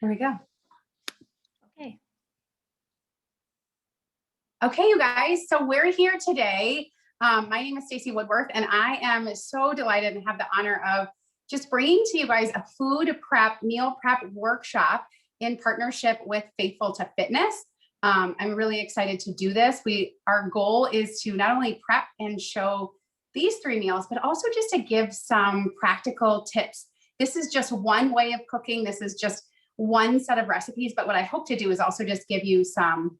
Here we go. Okay. Okay, you guys, so we're here today. My name is Stacy Woodworth, and I am so delighted and have the honor of just bringing to you guys a meal prep workshop in partnership with Faithful to Fitness. I'm really excited to do this. Our goal is to not only prep and show these 3 meals, but also just to give some practical tips. This is just one way of cooking. This is just one set of recipes, but what I hope to do is also just give you some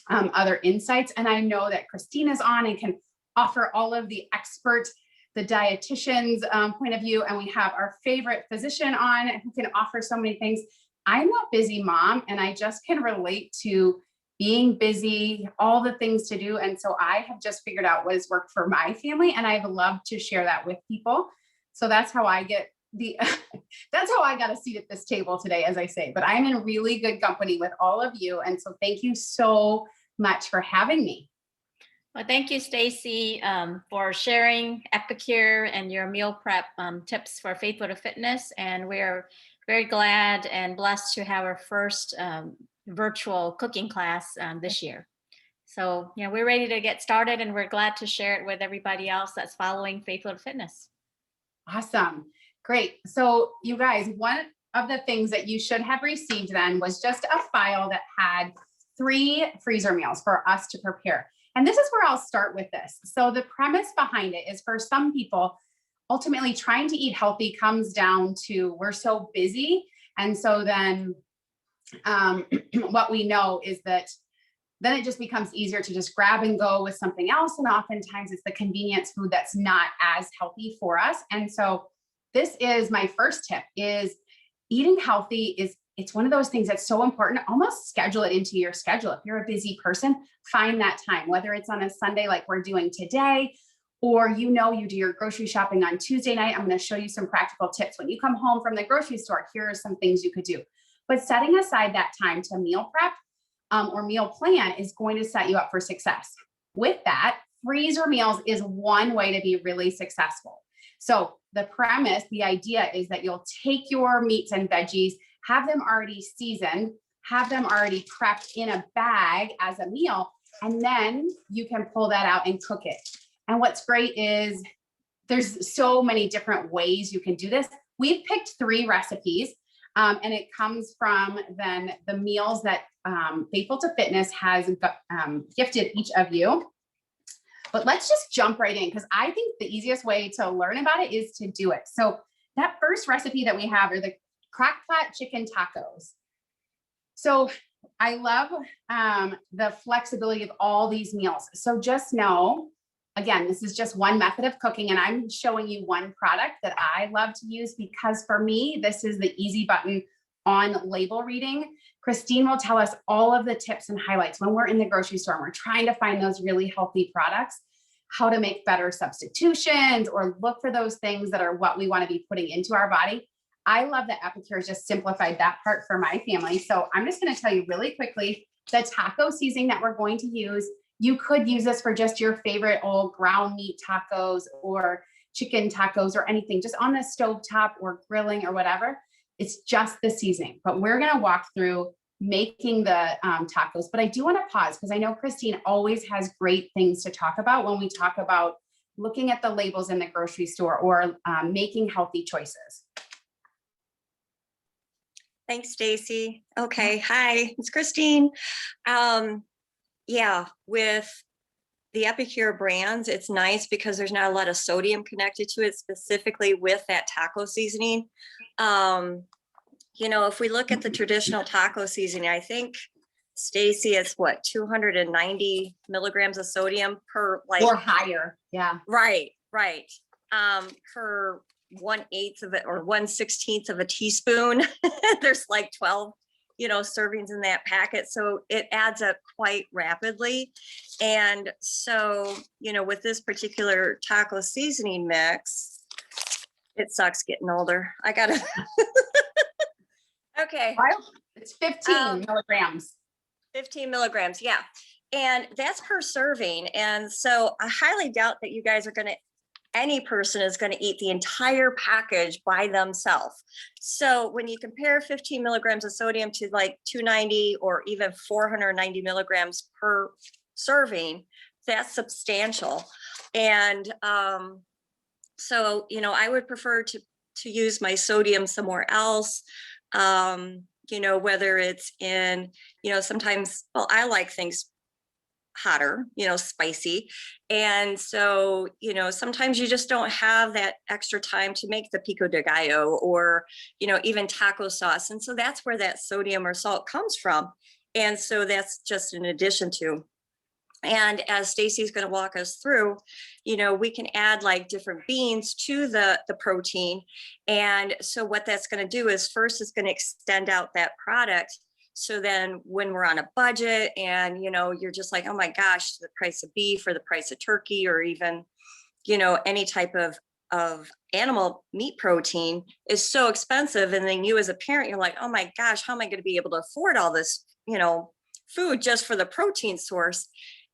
other insights. And I know that Christina's on and can offer all of the the dietitian's point of view. And we have our favorite physician on who can offer so many things. I'm a busy mom and I just can relate to being busy, all the things to do. And so I have just figured out what has worked for my family. And I've loved to share that with people. So that's how I get that's how I got a seat at this table today, as I say, but I'm in really good company with all of you. And so thank you so much for having me. Well, thank you, Stacy, for sharing Epicure and your meal prep tips for Faithful to Fitness. And we're very glad and blessed to have our first virtual cooking class this year. So, we're ready to get started and we're glad to share it with everybody else that's following Faithful to Fitness. Awesome. Great. So you guys, one of the things that you should have received then was just a file that had 3 freezer meals for us to prepare. And this is where I'll start with this. So the premise behind it is for some people, ultimately trying to eat healthy comes down to we're so busy. And so then what we know is that then it just becomes easier to just grab and go with something else. And oftentimes it's the convenience food that's not as healthy for us. And so this is my first tip is eating healthy it's one of those things that's so important. Almost schedule it into your schedule. If you're a busy person, find that time, whether it's on a Sunday like we're doing today, or you do your grocery shopping on Tuesday night. I'm going to show you some practical tips. When you come home from the grocery store, here are some things you could do. But setting aside that time to meal prep or meal plan is going to set you up for success. With that, freezer meals is one way to be really successful. So the idea is that you'll take your meats and veggies, have them already seasoned, have them already prepped in a bag as a meal, and then you can pull that out and cook it. And what's great is there's so many different ways you can do this. We've picked 3 recipes, and it comes from then the meals that Faithful to Fitness has gifted each of you. But let's just jump right in because I think the easiest way to learn about it is to do it. So that first recipe that we have are the crock-pot chicken tacos. So I love the flexibility of all these meals. So just know, again, this is just one method of cooking and I'm showing you one product that I love to use because for me, this is the easy button on label reading. Christine will tell us all of the tips and highlights when we're in the grocery store and we're trying to find those really healthy products, how to make better substitutions or look for those things that are what we want to be putting into our body. I love that Epicure just simplified that part for my family. So I'm just going to tell you really quickly the taco seasoning that we're going to use. You could use this for just your favorite old ground meat tacos or chicken tacos or anything, just on the stovetop or grilling or whatever. It's just the seasoning, but we're going to walk through making the tacos. But I do want to pause because I know Christine always has great things to talk about when we talk about looking at the labels in the grocery store or making healthy choices. Thanks, Stacy. Okay, hi, it's Christine. Yeah, with the Epicure brands, it's nice because there's not a lot of sodium connected to it, specifically with that taco seasoning. If we look at the traditional taco seasoning, I think, Stacy, it's what, 290 milligrams of sodium per or higher. Yeah. Right. Per 1/8 of it or 1/16 of a teaspoon. There's like 12 servings in that packet, so it adds up quite rapidly. And so with this particular taco seasoning mix, it sucks getting older. I gotta okay, it's 15 milligrams. 15 milligrams, yeah, and that's per serving. And so I highly doubt that you guys are going to any person is going to eat the entire package by themselves. So when you compare 15 milligrams of sodium to like 290 or even 490 milligrams per serving, that's substantial. And so, you know, I would prefer to use my sodium somewhere else. You know, whether it's in, you know, sometimes, well, I like things hotter, you know, spicy. And so, you know, sometimes you just don't have that extra time to make the pico de gallo or, you know, even taco sauce. And so that's where that sodium or salt comes from. And so that's just an addition to. And as Stacy's going to walk us through, you know, we can add like different beans to the protein. And so what that's going to do is first it's going to extend out that product. So then when we're on a budget and, you know, you're just like, oh my gosh, the price of beef or the price of turkey or even, you know, any type of animal meat protein is so expensive. And then you as a parent, you're like, oh my gosh, how am I going to be able to afford all this, you know, food just for the protein source?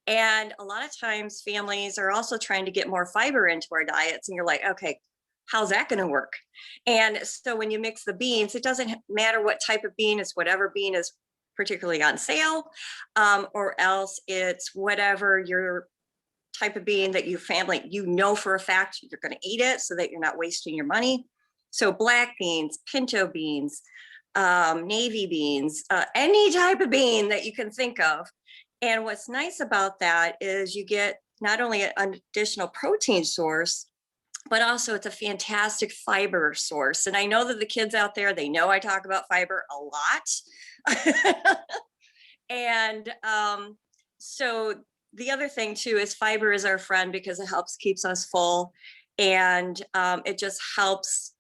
And a lot of times families are also trying to get more fiber into our diets. And you're like, okay, how's that going to work? And so when you mix the beans, it doesn't matter what type of bean, it's whatever bean is particularly on sale, or else it's whatever your type of bean that your family, you know, for a fact, you're going to eat it so that you're not wasting your money. So black beans, pinto beans, navy beans, any type of bean that you can think of. And what's nice about that is you get not only an additional protein source, but also it's a fantastic fiber source. And I know that the kids out there, they know I talk about fiber a lot. And so the other thing too is fiber is our friend because it helps keeps us full. And it just helps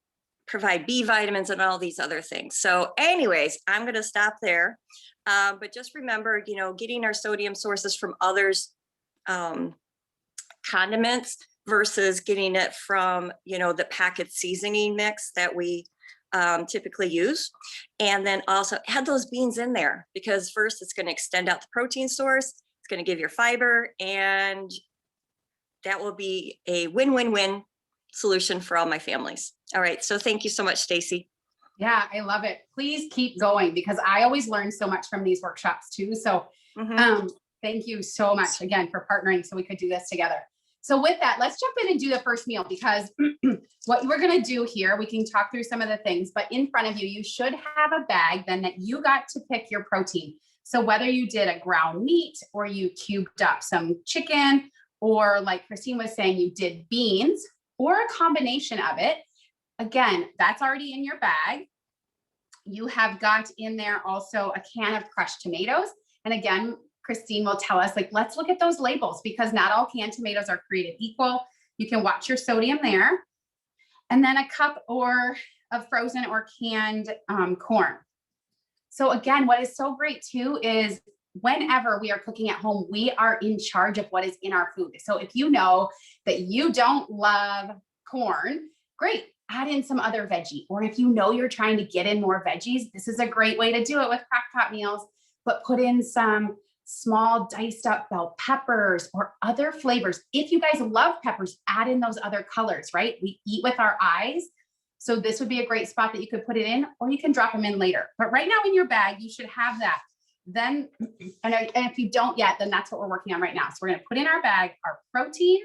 provide B vitamins and all these other things. So anyways, I'm going to stop there. But just remember, you know, getting our sodium sources from others, condiments versus getting it from, you know, the packet seasoning mix that we typically use. And then also add those beans in there because first it's going to extend out the protein source. It's going to give your fiber and that will be a win-win-win solution for all my families. All right. So thank you so much, Stacy. Yeah, I love it. Please keep going because I always learn so much from these workshops too. So thank you so much again for partnering so we could do this together. So with that, let's jump in and do the first meal because what we're going to do here, we can talk through some of the things, but in front of you, you should have a bag then that you got to pick your protein. So whether you did a ground meat or you cubed up some chicken, or like Christine was saying, you did beans or a combination of it. Again, that's already in your bag. You have got in there also a can of crushed tomatoes. And again, Christine will tell us, like, let's look at those labels because not all canned tomatoes are created equal. You can watch your sodium there. And then a cup of frozen or canned corn. So again, what is so great too is whenever we are cooking at home, we are in charge of what is in our food. So if you know that you don't love corn, great, add in some other veggie. Or if you know you're trying to get in more veggies, this is a great way to do it with crock-pot meals, but put in some small diced up bell peppers or other flavors. If you guys love peppers, add in those other colors, right? We eat with our eyes. So this would be a great spot that you could put it in, or you can drop them in later. But right now in your bag, you should have that. Then, and if you don't yet, then that's what we're working on right now. So we're going to put in our bag, our protein,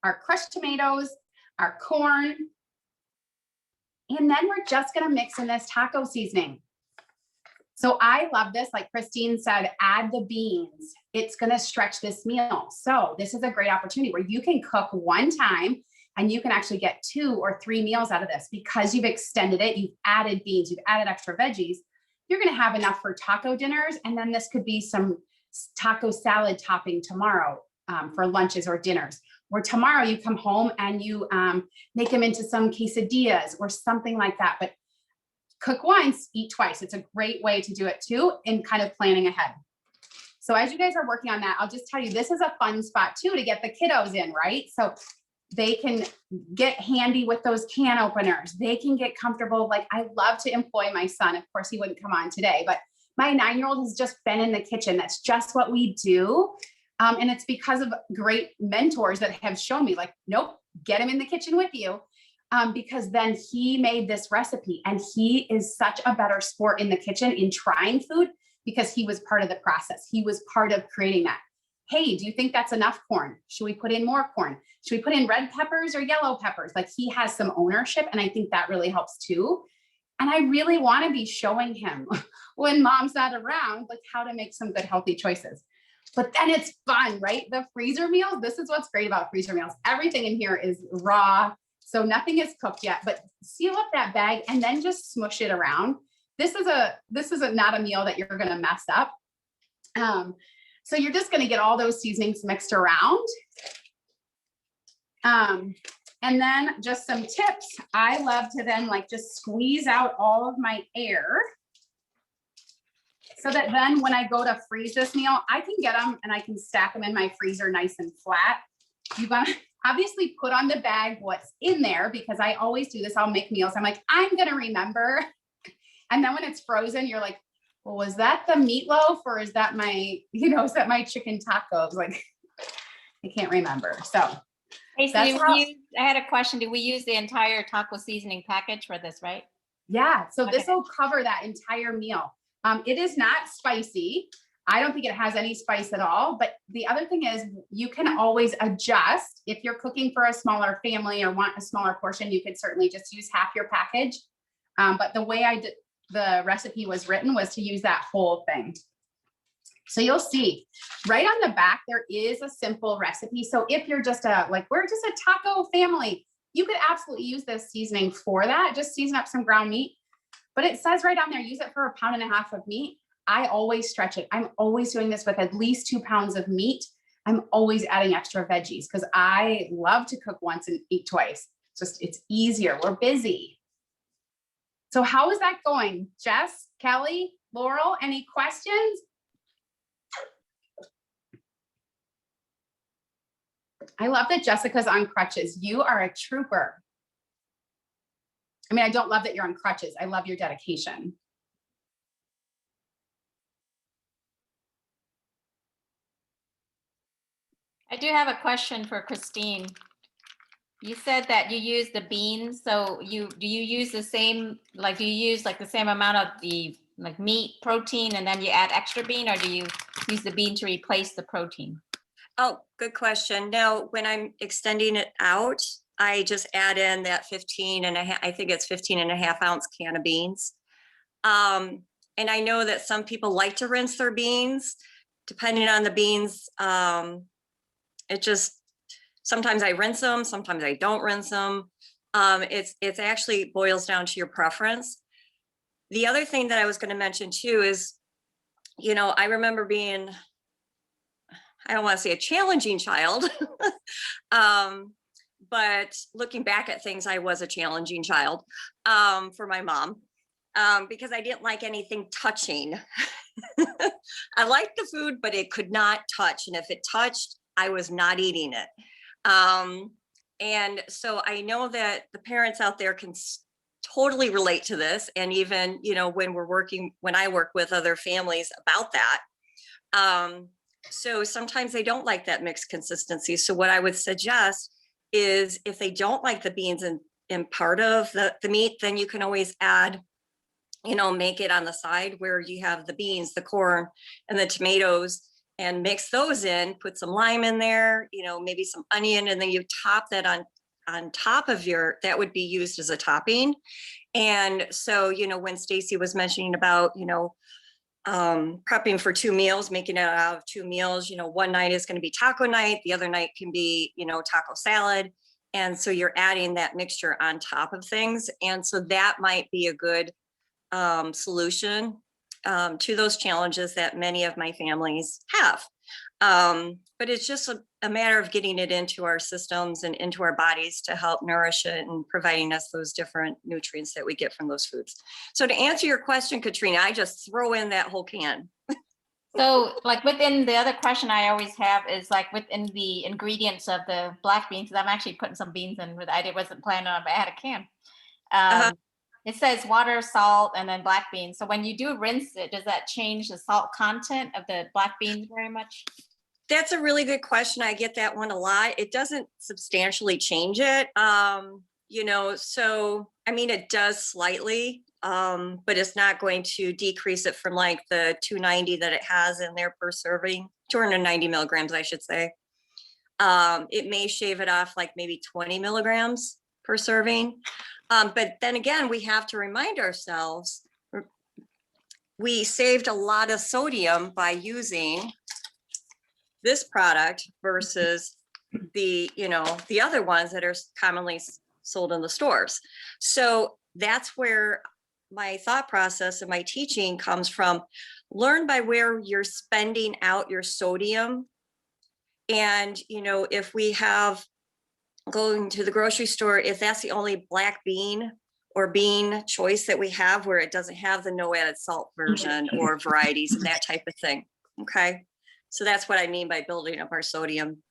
our crushed tomatoes, our corn, and then we're just going to mix in this taco seasoning. So I love this. Like Christine said, add the beans. It's going to stretch this meal. So this is a great opportunity where you can cook one time and you can actually get 2 or 3 meals out of this because you've extended it. You've added beans, you've added extra veggies. You're going to have enough for taco dinners. And then this could be some taco salad topping tomorrow for lunches or dinners. Or tomorrow you come home and you make them into some quesadillas or something like that. But cook once, eat twice. It's a great way to do it too, in kind of planning ahead. So as you guys are working on that, I'll just tell you, this is a fun spot too, to get the kiddos in, right? So they can get handy with those can openers. They can get comfortable. Like I love to employ my son. Of course, he wouldn't come on today, but my 9-year-old has just been in the kitchen. That's just what we do. And it's because of great mentors that have shown me like, nope, get him in the kitchen with you. Because then he made this recipe and he is such a better sport in the kitchen in trying food because he was part of the process. He was part of creating that. Hey, do you think that's enough corn? Should we put in more corn? Should we put in red peppers or yellow peppers? Like he has some ownership. And I think that really helps too. And I really want to be showing him when mom's not around, like how to make some good, healthy choices. But then it's fun, right? The freezer meals, this is what's great about freezer meals. Everything in here is raw. So nothing is cooked yet, but seal up that bag and then just smush it around. This is not a meal that you're going to mess up. So you're just going to get all those seasonings mixed around. And then just some tips. I love to then like just squeeze out all of my air so that then when I go to freeze this meal, I can get them and I can stack them in my freezer nice and flat. You got to obviously put on the bag what's in there because I always do this. I'll make meals. I'm like, I'm going to remember. And then when it's frozen, you're like, well, was that the meatloaf or is that my, is that my chicken tacos? Like, I can't remember. So Hey, I had a question. Do we use the entire taco seasoning package for this, right? Yeah. So Okay. This will cover that entire meal. It is not spicy. I don't think it has any spice at all. But the other thing is you can always adjust. If you're cooking for a smaller family or want a smaller portion, you could certainly just use half your package. But the way the recipe was written was to use that whole thing. So you'll see right on the back, there is a simple recipe. So if you're just we're just a taco family, you could absolutely use this seasoning for that. Just season up some ground meat, but it says right on there, use it for 1.5 pounds of meat. I always stretch it. I'm always doing this with at least 2 pounds of meat. I'm always adding extra veggies because I love to cook once and eat twice. It's easier. We're busy. So how is that going? Jess, Kelly, Laurel, any questions? I love that Jessica's on crutches. You are a trooper. I mean, I don't love that you're on crutches. I love your dedication. I do have a question for Christine. You said that you use the beans. So do you use the same, do you use the same amount of the meat protein and then you add extra bean, or do you use the bean to replace the protein? Oh, good question. Now, when I'm extending it out, I just add in that 15.5, I think it's 15.5 ounce can of beans. And I know that some people like to rinse their beans, depending on the beans. Sometimes I rinse them, sometimes I don't rinse them. It's actually boils down to your preference. The other thing that I was going to mention too is, I remember being, I don't want to say a challenging child, but looking back at things, I was a challenging child for my mom because I didn't like anything touching. I liked the food, but it could not touch. And if it touched, I was not eating it. And so I know that the parents out there can totally relate to this. And even, when I work with other families about that, so sometimes they don't like that mixed consistency. So what I would suggest is if they don't like the beans in part of the meat, then you can always add, make it on the side where you have the beans, the corn, and the tomatoes, and mix those in, put some lime in there, maybe some onion, and then you top that on top of that would be used as a topping. And so, when Stacy was mentioning about, prepping for 2 meals, making it out of 2 meals, one night is going to be taco night. The other night can be, taco salad. And so you're adding that mixture on top of things. And so that might be a good solution to those challenges that many of my families have. But it's just a matter of getting it into our systems and into our bodies to help nourish it and providing us those different nutrients that we get from those foods. So to answer your question, Katrina, I just throw in that whole can. So within the other question I always have is within the ingredients of the black beans, I'm actually putting some beans in with, I wasn't planning on, but I had a can. It says water, salt, and then black beans. So when you do rinse it, does that change the salt content of the black beans very much? That's a really good question. I get that one a lot. It doesn't substantially change it. You know, so, I mean, it does slightly, but it's not going to decrease it from like the 290 that it has in there per serving, 290 milligrams, I should say. It may shave it off like maybe 20 milligrams per serving. But then again, we have to remind ourselves, we saved a lot of sodium by using this product versus the, you know, the other ones that are commonly sold in the stores. So that's where my thought process and my teaching comes from. Learn by where you're spending out your sodium. And, you know, if we have going to the grocery store, if that's the only black bean or bean choice that we have where it doesn't have the no added salt version or varieties and that type of thing. Okay. So that's what I mean by building up our sodium.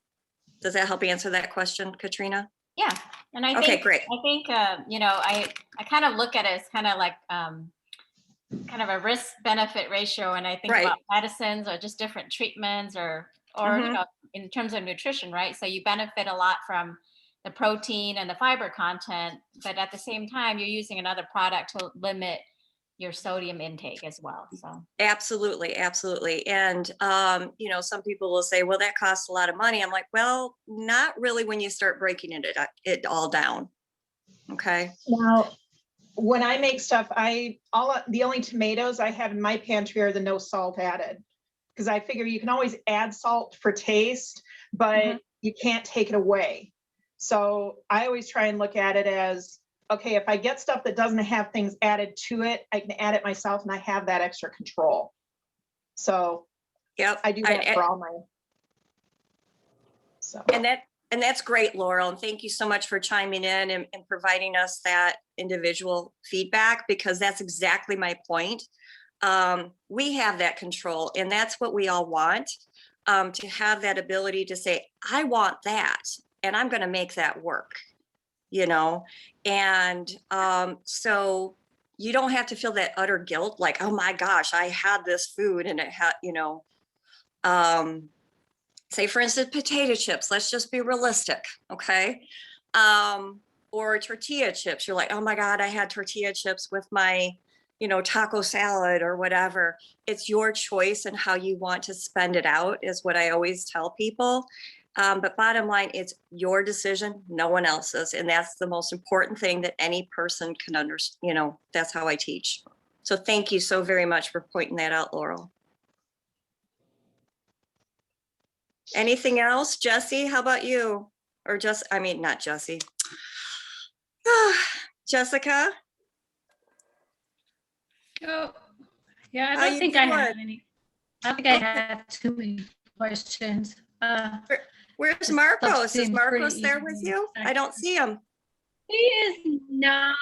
Does that help answer that question, Katrina? Yeah, and I Okay, think, great. I think, you know, I kind of look at it as kind of like, kind of a risk benefit ratio. And I think Right. about medicines or just different treatments or, you Mhm. know, in terms of nutrition, right? So you benefit a lot from the protein and the fiber content, but at the same time, you're using another product to limit your sodium intake as well. So Absolutely, absolutely. And you know, some people will say, well, that costs a lot of money. I'm like, well, not really when you start breaking it all down. Okay. Now, when I make stuff, the only tomatoes I have in my pantry are the no salt added. Because I figure you can always add salt for taste, but Mhm. you can't take it away. So I always try and look at it as, okay, if I get stuff that doesn't have things added to it, I can add it myself and I have that extra control. So Yep. I do that for all my. So. And that's great, Laurel. And thank you so much for chiming in and providing us that individual feedback, because that's exactly my point. We have that control, and that's what we all want, to have that ability to say, I want that, and I'm going to make that work, you know? And so you don't have to feel that utter guilt, like, oh my gosh, I had this food and it had, you know, say for instance, potato chips, let's just be realistic. Okay. Or tortilla chips. You're like, oh my God, I had tortilla chips with my, you know, taco salad or whatever. It's your choice and how you want to spend it out is what I always tell people. But bottom line, it's your decision, no one else's. And that's the most important thing that any person can understand. You know, that's how I teach. So thank you so very much for pointing that out, Laurel. Anything else? Jesse, how about you? Or just, I mean, not Jesse. Jessica? Oh, yeah, I How don't you think I have doing? any. I don't think I had too many questions. Where's This Marcos? stuff Is seems Marcos pretty there with easy. you? I don't see him. He is not.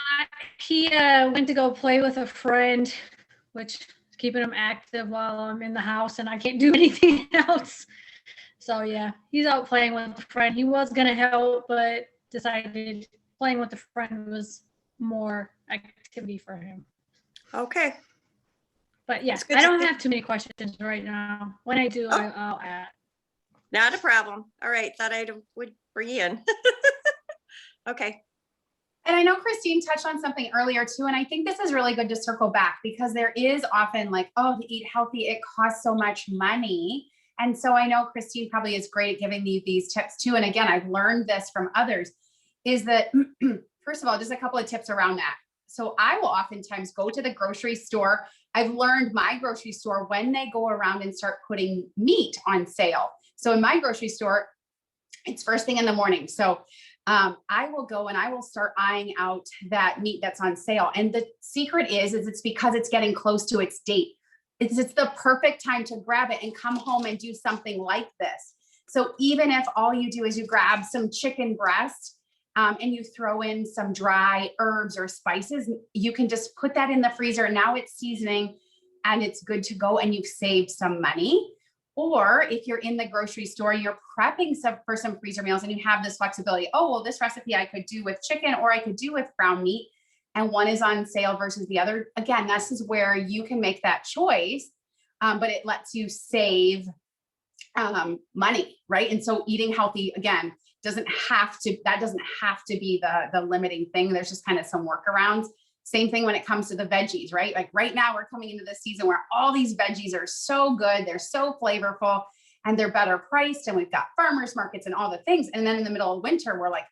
He went to go play with a friend, which is keeping him active while I'm in the house and I can't do anything else. So yeah, he's out playing with a friend. He was gonna help, but decided playing with a friend was more activity for him. Okay. But yeah, It's good I to don't see- have too many questions right now. When I do, Oh. I'll add. Not a problem. All right. Thought I would bring you in. Okay. And I know Christine touched on something earlier too, and I think this is really good to circle back because there is often like, oh, to eat healthy, it costs so much money. And so I know Christine probably is great at giving me these tips too. And again, I've learned this from others, is that first of all, just a couple of tips around that. So I will oftentimes go to the grocery store. I've learned my grocery store when they go around and start putting meat on sale. So in my grocery store, it's first thing in the morning. So I will go and I will start eyeing out that meat that's on sale. And the secret is it's because it's getting close to its date. It's the perfect time to grab it and come home and do something like this. So even if all you do is you grab some chicken breast and you throw in some dry herbs or spices, you can just put that in the freezer. Now it's seasoning and it's good to go and you've saved some money. Or if you're in the grocery store, you're prepping for some freezer meals and you have this flexibility. Oh, well, this recipe I could do with chicken or I could do with ground meat. And one is on sale versus the other. Again, this is where you can make that choice, but it lets you save money, right? And so eating healthy, again, doesn't have to be the limiting thing. There's just kind of some workarounds. Same thing when it comes to the veggies, right? Like right now we're coming into this season where all these veggies are so good, they're so flavorful, and they're better priced, and we've got farmers markets and all the things. And then in the middle of winter, we're like,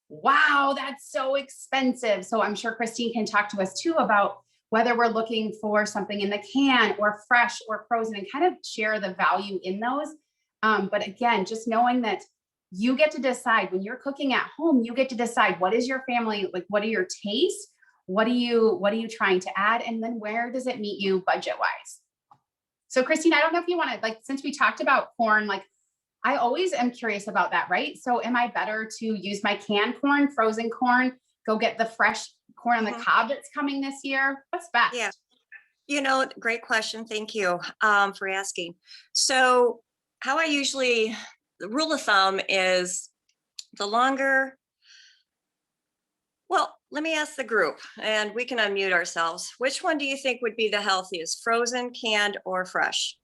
wow, that's so expensive. So I'm sure Christine can talk to us too about whether we're looking for something in the can or fresh or frozen, and kind of share the value in those. But again, just knowing that you get to decide when you're cooking at home, you get to decide what is your family, like what are your tastes? What are you trying to add? And then where does it meet you budget wise? So Christine, I don't know if you want to, like, since we talked about corn, like I always am curious about that, right? So am I better to use my canned corn, frozen corn, go get the fresh corn on the cob that's coming this year? What's best? Yeah. You know, great question. Thank you for asking. So how I usually, the rule of thumb is the longer, well, let me ask the group and we can unmute ourselves. Which one do you think would be the healthiest, frozen, canned, or fresh?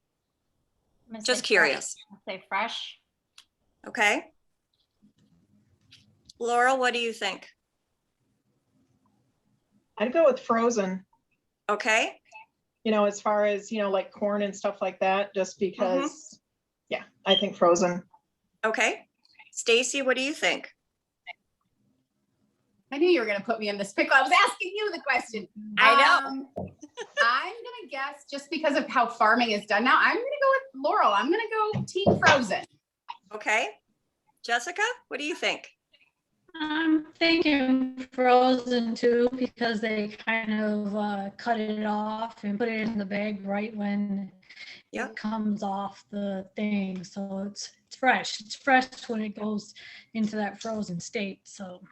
I'm gonna Just say curious. fresh. I'll say fresh. Okay. Laura, what do you think? I'd go with frozen, Okay. as far as, like corn and stuff like that, just because, yeah, I think frozen. Okay. Stacy, what do you think? I knew you were going to put me in this pickle. I was asking you the question. I know. I'm going to guess, just because of how farming is done now, I'm going to go with Laurel. I'm going to go team frozen. Okay. Jessica, what do you think? I'm thinking frozen too, because they kind of cut it off and put it in the bag right when Yep. it comes off the thing. So it's fresh. It's fresh when it goes into that frozen state. So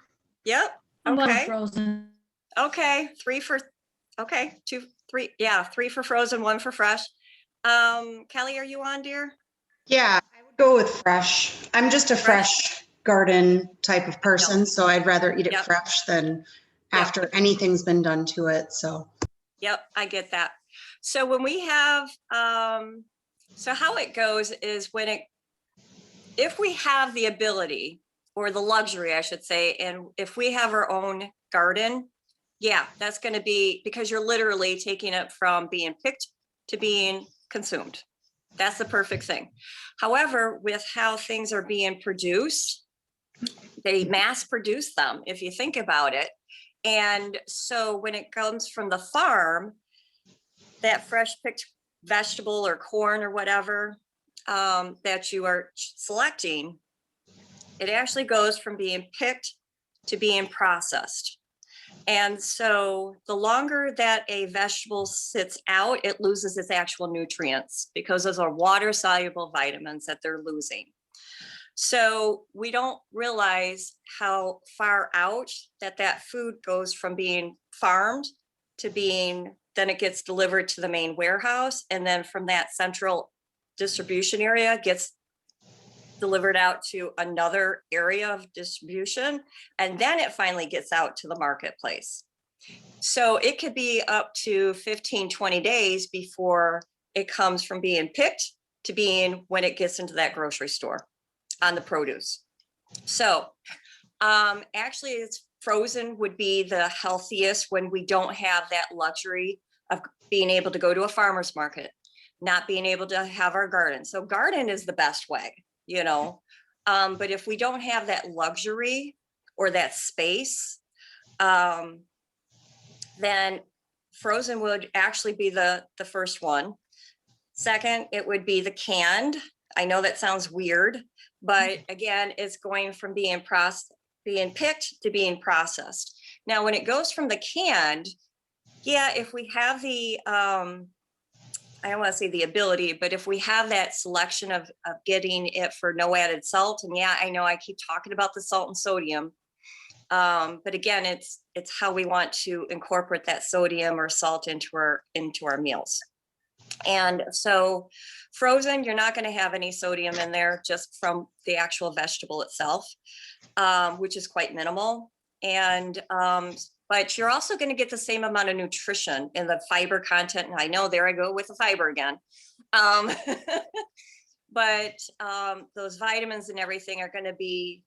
Yep. I'm going Okay. frozen. Okay. 3 for, okay. 2, 3. Yeah. 3 for frozen, 1 for fresh. Kelly, are you on, dear? Yeah, I would go with fresh. I'm just a fresh garden type of person, so I'd rather eat it Yep. fresh than Yep. after anything's been done to it. So Yep, I get that. So when we have, so how it goes is if we have the ability or the luxury, I should say, and if we have our own garden, yeah, that's going to be, because you're literally taking it from being picked to being consumed. That's the perfect thing. However, with how things are being produced, they mass produce them, if you think about it. And so when it comes from the farm, that fresh picked vegetable or corn or whatever that you are selecting, it actually goes from being picked to being processed. And so the longer that a vegetable sits out, it loses its actual nutrients because those are water soluble vitamins that they're losing. So we don't realize how far out that food goes from being farmed to being, then it gets delivered to the main warehouse. And then from that central distribution area gets delivered out to another area of distribution. And then it finally gets out to the marketplace. So it could be up to 15, 20 days before it comes from being picked to being when it gets into that grocery store on the produce. So actually it's frozen would be the healthiest when we don't have that luxury of being able to go to a farmer's market, not being able to have our garden. So garden is the best way, but if we don't have that luxury or that space, then frozen would actually be the first one. Second, it would be the canned. I know that sounds weird, but again, it's going from being picked to being processed. Now, when it goes from the canned, yeah, if we have the, I don't want to say the ability, but if we have that selection of getting it for no added salt, and yeah, I know I keep talking about the salt and sodium, but again, it's how we want to incorporate that sodium or salt into our meals. And so frozen, you're not going to have any sodium in there just from the actual vegetable itself, which is quite minimal. And but you're also going to get the same amount of nutrition in the fiber content. And I know there I go with the fiber again. but those vitamins and everything are going to be,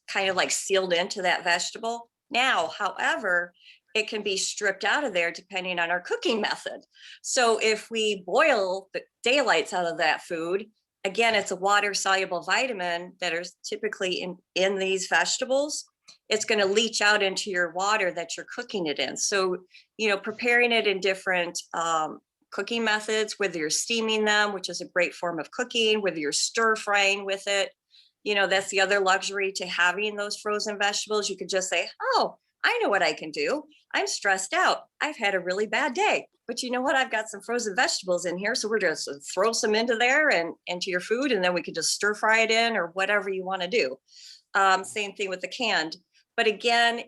kind of like sealed into that vegetable. Now, however, it can be stripped out of there depending on our cooking method. So if we boil the daylights out of that food, again, it's a water soluble vitamin that are typically in these vegetables. It's going to leach out into your water that you're cooking it in. So, preparing it in different cooking methods, whether you're steaming them, which is a great form of cooking, whether you're stir frying with it, that's the other luxury to having those frozen vegetables. You could just say, oh, I know what I can do. I'm stressed out. I've had a really bad day, but you know what? I've got some frozen vegetables in here. So we're just throw some into there and into your food. And then we could just stir fry it in or whatever you want to do. Same thing with the canned. But again,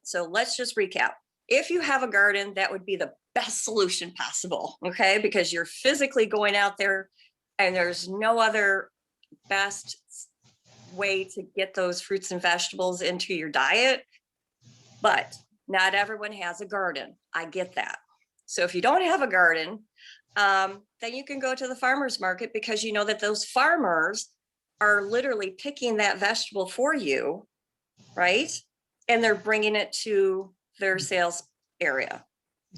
so let's just recap. If you have a garden, that would be the best solution possible. Okay. Because you're physically going out there and there's no other best way to get those fruits and vegetables into your diet. But not everyone has a garden. I get that. So if you don't have a garden, then you can go to the farmer's market, because you know that those farmers are literally picking that vegetable for you, right? And they're bringing it to their sales area.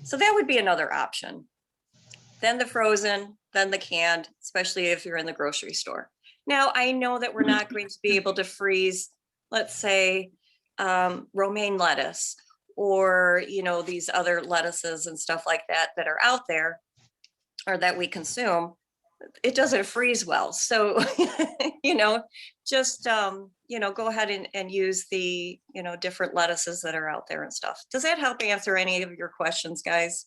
So that would be another option. Then the frozen, then the canned, especially if you're in the grocery store. Now, I know that we're not going to be able to freeze, let's say, romaine lettuce, or these other lettuces and stuff like that are out there, or that we consume. It doesn't freeze well. So just go ahead and use the different lettuces that are out there and stuff. Does that help answer any of your questions, guys?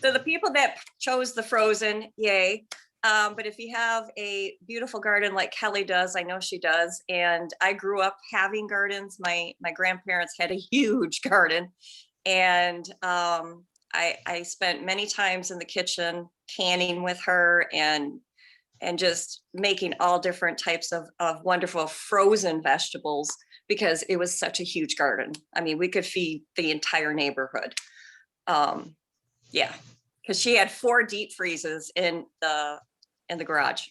So the people that chose the frozen, yay. But if you have a beautiful garden like Kelly does, I know she does, and I grew up having gardens. My grandparents had a huge garden, and I spent many times in the kitchen canning with her and just making all different types of wonderful frozen vegetables, because it was such a huge garden. I mean, we could feed the entire neighborhood. Yeah, because she had 4 deep freezes in the garage.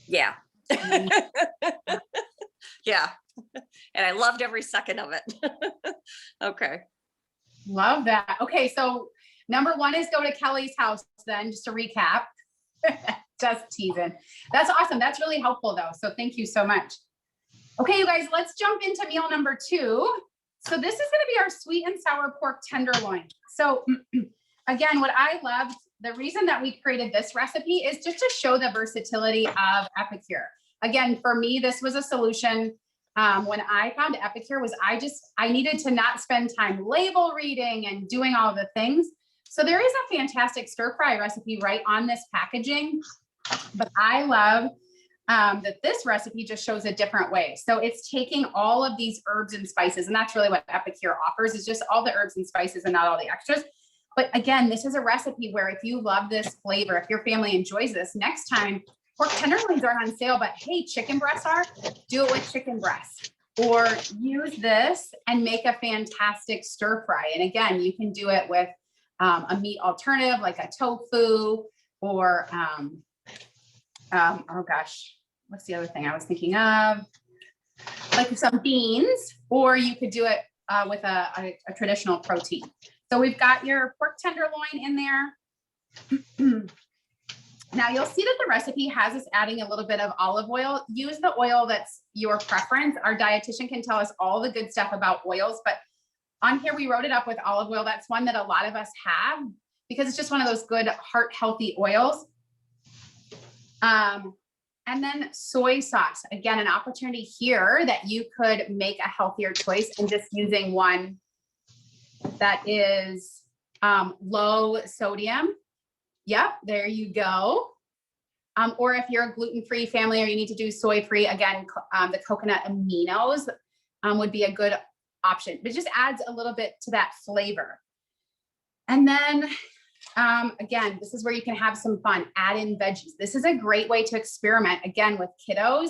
Yeah. Yeah. And I loved every second of it. Okay. Love that. Okay. So number 1 is go to Kelly's house then, just to recap. Just teasing. That's awesome. That's really helpful though. So thank you so much. Okay, you guys, let's jump into meal number 2. So this is going to be our sweet and sour pork tenderloin. So again, what I loved, the reason that we created this recipe is just to show the versatility of Epicure. Again, for me, this was a solution. When I found Epicure was I needed to not spend time label reading and doing all the things. So there is a fantastic stir fry recipe right on this packaging, but I love that this recipe just shows a different way. So it's taking all of these herbs and spices, and that's really what Epicure offers, is just all the herbs and spices and not all the extras. But again, this is a recipe where if you love this flavor, if your family enjoys this, next time pork tenderloins aren't on sale, but hey, chicken breasts are, do it with chicken breasts, or use this and make a fantastic stir fry. And again, you can do it with a meat alternative like a tofu, or oh gosh, what's the other thing I was thinking of? Like some beans, or you could do it with a traditional protein. So we've got your pork tenderloin in there. Now you'll see that the recipe has us adding a little bit of olive oil. Use the oil that's your preference. Our dietitian can tell us all the good stuff about oils, but on here we wrote it up with olive oil. That's one that a lot of us have because it's just one of those good heart healthy oils. And then soy sauce, again, an opportunity here that you could make a healthier choice and just using one that is low sodium. Yep, there you go. Or if you're a gluten-free family or you need to do soy-free, again, the coconut aminos would be a good option, but it just adds a little bit to that flavor. And then again, this is where you can have some fun, add in veggies. This is a great way to experiment, again, with kiddos.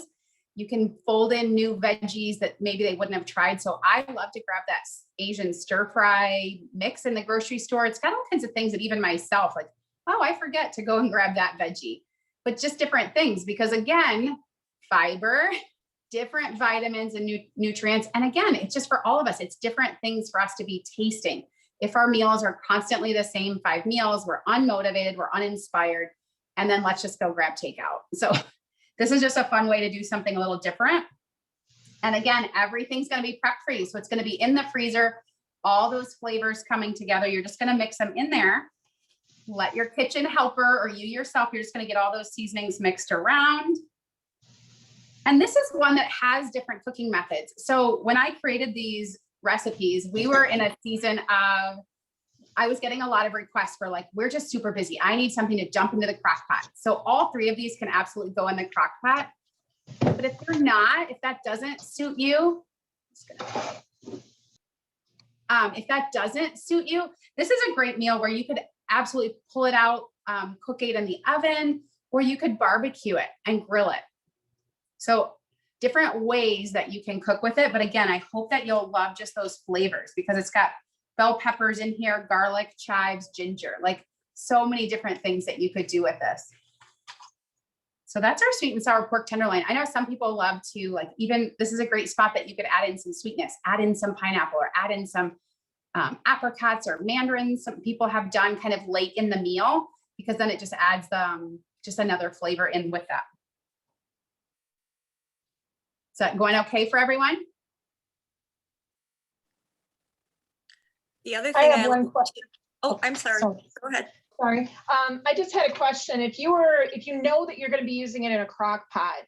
You can fold in new veggies that maybe they wouldn't have tried. So I love to grab that Asian stir fry mix in the grocery store. It's got all kinds of things that even myself, like oh, I forget to go and grab that veggie, but just different things, because again, fiber, different vitamins and nutrients. And again, it's just for all of us, it's different things for us to be tasting. If our meals are constantly the same 5 meals, we're unmotivated, we're uninspired, and then let's just go grab takeout. So this is just a fun way to do something a little different. And again, everything's going to be prep free. So it's going to be in the freezer, all those flavors coming together. You're just going to mix them in there. Let your kitchen helper or you yourself, you're just going to get all those seasonings mixed around. And this is one that has different cooking methods. So when I created these recipes, we were in a season of, I was getting a lot of requests for like, we're just super busy. I need something to dump into the crock pot. So all 3 of these can absolutely go in the crock pot. But if they're not, if that doesn't suit you, if that doesn't suit you, this is a great meal where you could absolutely pull it out, cook it in the oven, or you could barbecue it and grill it. So different ways that you can cook with it. But again, I hope that you'll love just those flavors, because it's got bell peppers in here, garlic, chives, ginger, like so many different things that you could do with this. So that's our sweet and sour pork tenderloin. I know some people love to, like, even this is a great spot that you could add in some sweetness, add in some pineapple, or add in some apricots or mandarins. Some people have done kind of late in the meal, because then it just adds just another flavor in with that. Is that going okay for everyone? The other I thing have one question. Oh, I'm sorry. Sorry. Go ahead. Sorry. I just had a question. If you know that you're going to be using it in a crock pot,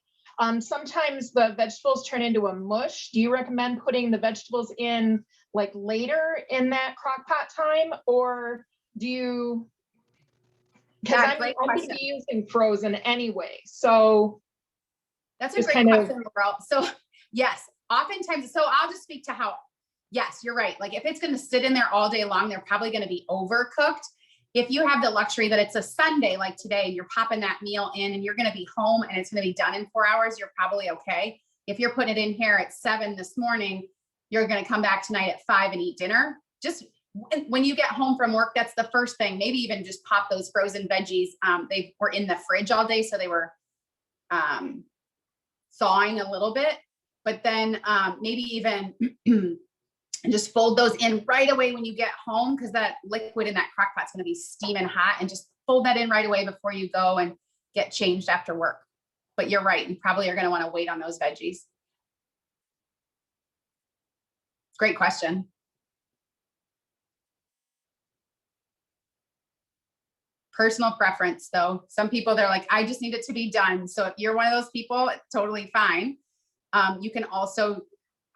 sometimes the vegetables turn into a mush. Do you recommend putting the vegetables in like later in that crock pot time, or do you? Because I'm going to be using frozen anyway, so. That's a great question, Laurel. So yes, oftentimes, so I'll just speak to how, yes, you're right. Like if it's going to sit in there all day long, they're probably going to be overcooked. If you have the luxury that it's a Sunday, like today, you're popping that meal in and you're going to be home and it's going to be done in 4 hours, you're probably okay. If you're putting it in here at 7 this morning, you're going to come back tonight at 5 and eat dinner. Just when you get home from work, that's the first thing. Maybe even just pop those frozen veggies. They were in the fridge all day, so they were thawing a little bit, but then maybe even just fold those in right away when you get home, because that liquid in that crock pot's going to be steaming hot, and just fold that in right away before you go and get changed after work. But you're right, you probably are going to want to wait on those veggies. Great question. Personal preference though. Some people, they're like, I just need it to be done. So if you're one of those people, it's totally fine. You can also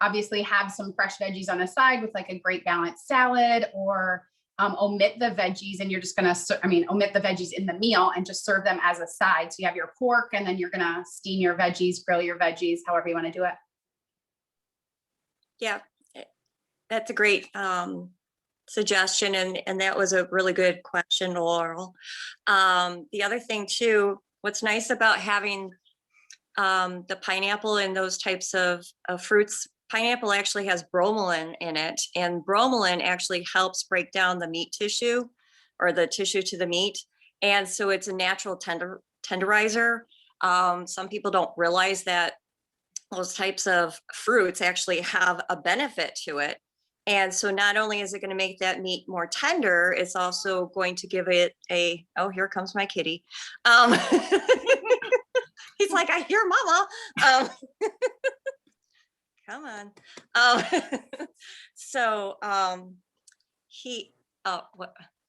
obviously have some fresh veggies on the side with like a great balanced salad, or omit the veggies and you're just gonna, omit the veggies in the meal and just serve them as a side. So you have your pork and then you're gonna steam your veggies, grill your veggies, however you want to do it. Yeah, that's a great suggestion, and that was a really good question, Laurel. The other thing too, what's nice about having the pineapple and those types of fruits, pineapple actually has bromelain in it, and bromelain actually helps break down the meat tissue, or the tissue to the meat, and so it's a natural tenderizer. Some people don't realize that those types of fruits actually have a benefit to it. And so not only is it going to make that meat more tender, it's also going to give it a, oh, here comes my kitty. He's like, I hear mama. Come on. So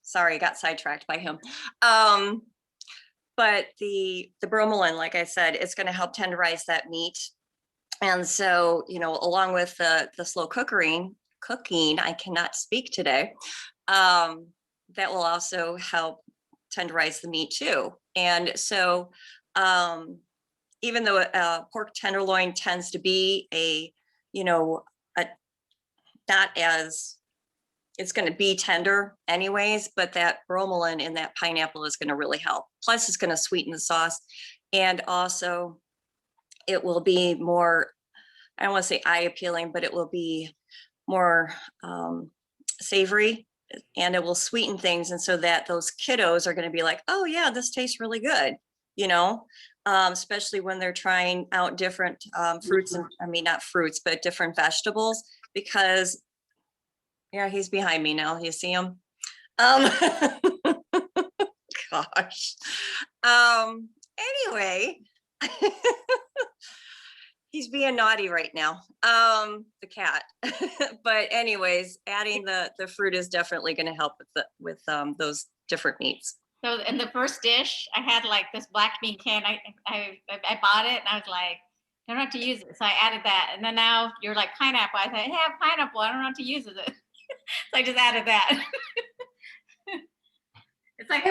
sorry, I got sidetracked by him. But the bromelain, like I said, it's going to help tenderize that meat. And so, along with the slow cooking, I cannot speak today, that will also help tenderize the meat too. And so even though pork tenderloin tends to be not as, it's going to be tender anyways, but that bromelain in that pineapple is going to really help. Plus it's going to sweeten the sauce, and also it will be more, I don't want to say eye appealing, but it will be more savory. and it will sweeten things. And so that those kiddos are going to be like, oh yeah, this tastes really good, you know, especially when they're trying out different fruits and, I mean, not fruits, but different vegetables, because yeah, he's behind me now. You see him? Gosh. Anyway, he's being naughty right now. The cat. But anyways, adding the fruit is definitely going to help with those different meats. So in the first dish, I had like this black bean can. I bought it and I was like, I don't know how to use it. So I added that. And then now you're like pineapple. I said, hey, I have pineapple. I don't know how to use it. So I just added that. It's like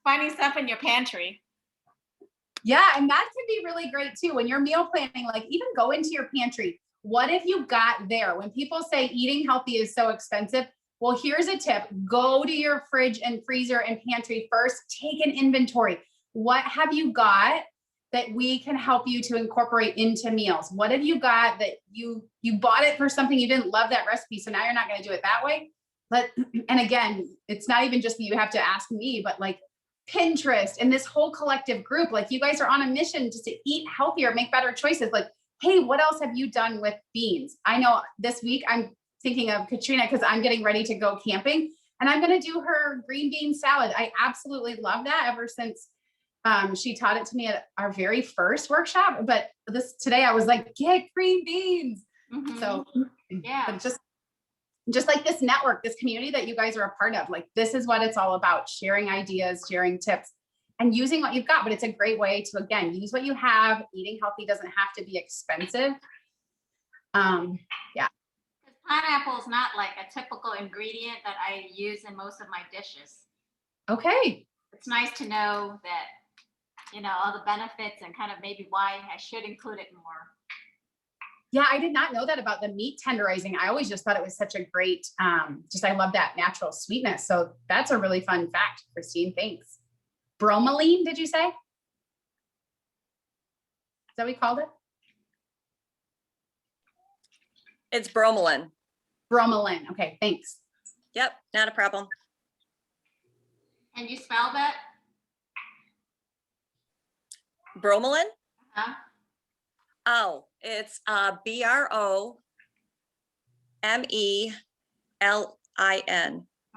finding stuff in your pantry. Yeah, and that can be really great too. When you're meal planning, like even go into your pantry. What if you got there? When people say eating healthy is so expensive, well, here's a tip. Go to your fridge and freezer and pantry first. Take an inventory. What have you got that we can help you to incorporate into meals? What have you got that you bought it for something, you didn't love that recipe, so now you're not going to do it that way? But, and again, it's not even just that you have to ask me, but like Pinterest and this whole collective group, like you guys are on a mission just to eat healthier, make better choices. Like, hey, what else have you done with beans? I know this week I'm thinking of Katrina because I'm getting ready to go camping and I'm going to do her green bean salad. I absolutely love that ever since she taught it to me at our very first workshop. But today I was like, get green beans. Mm-hmm. So yeah, just like this network, this community that you guys are a part of, like this is what it's all about, sharing ideas, sharing tips, and using what you've got. But it's a great way to, again, use what you have. Eating healthy doesn't have to be expensive. Yeah. Pineapple is not like a typical ingredient that I use in most of my dishes. Okay. It's nice to know that, you know, all the benefits and kind of maybe why I should include it more. Yeah, I did not know that about the meat tenderizing. I always just thought it was such a great, I love that natural sweetness. So that's a really fun fact, Christine, thanks. Bromelain, did you say? Is that what we called it? It's bromelain. Bromelain, okay, thanks. Yep, not a problem. Can you spell that? Bromelain? Uh-huh. Oh, it's BROMELIN.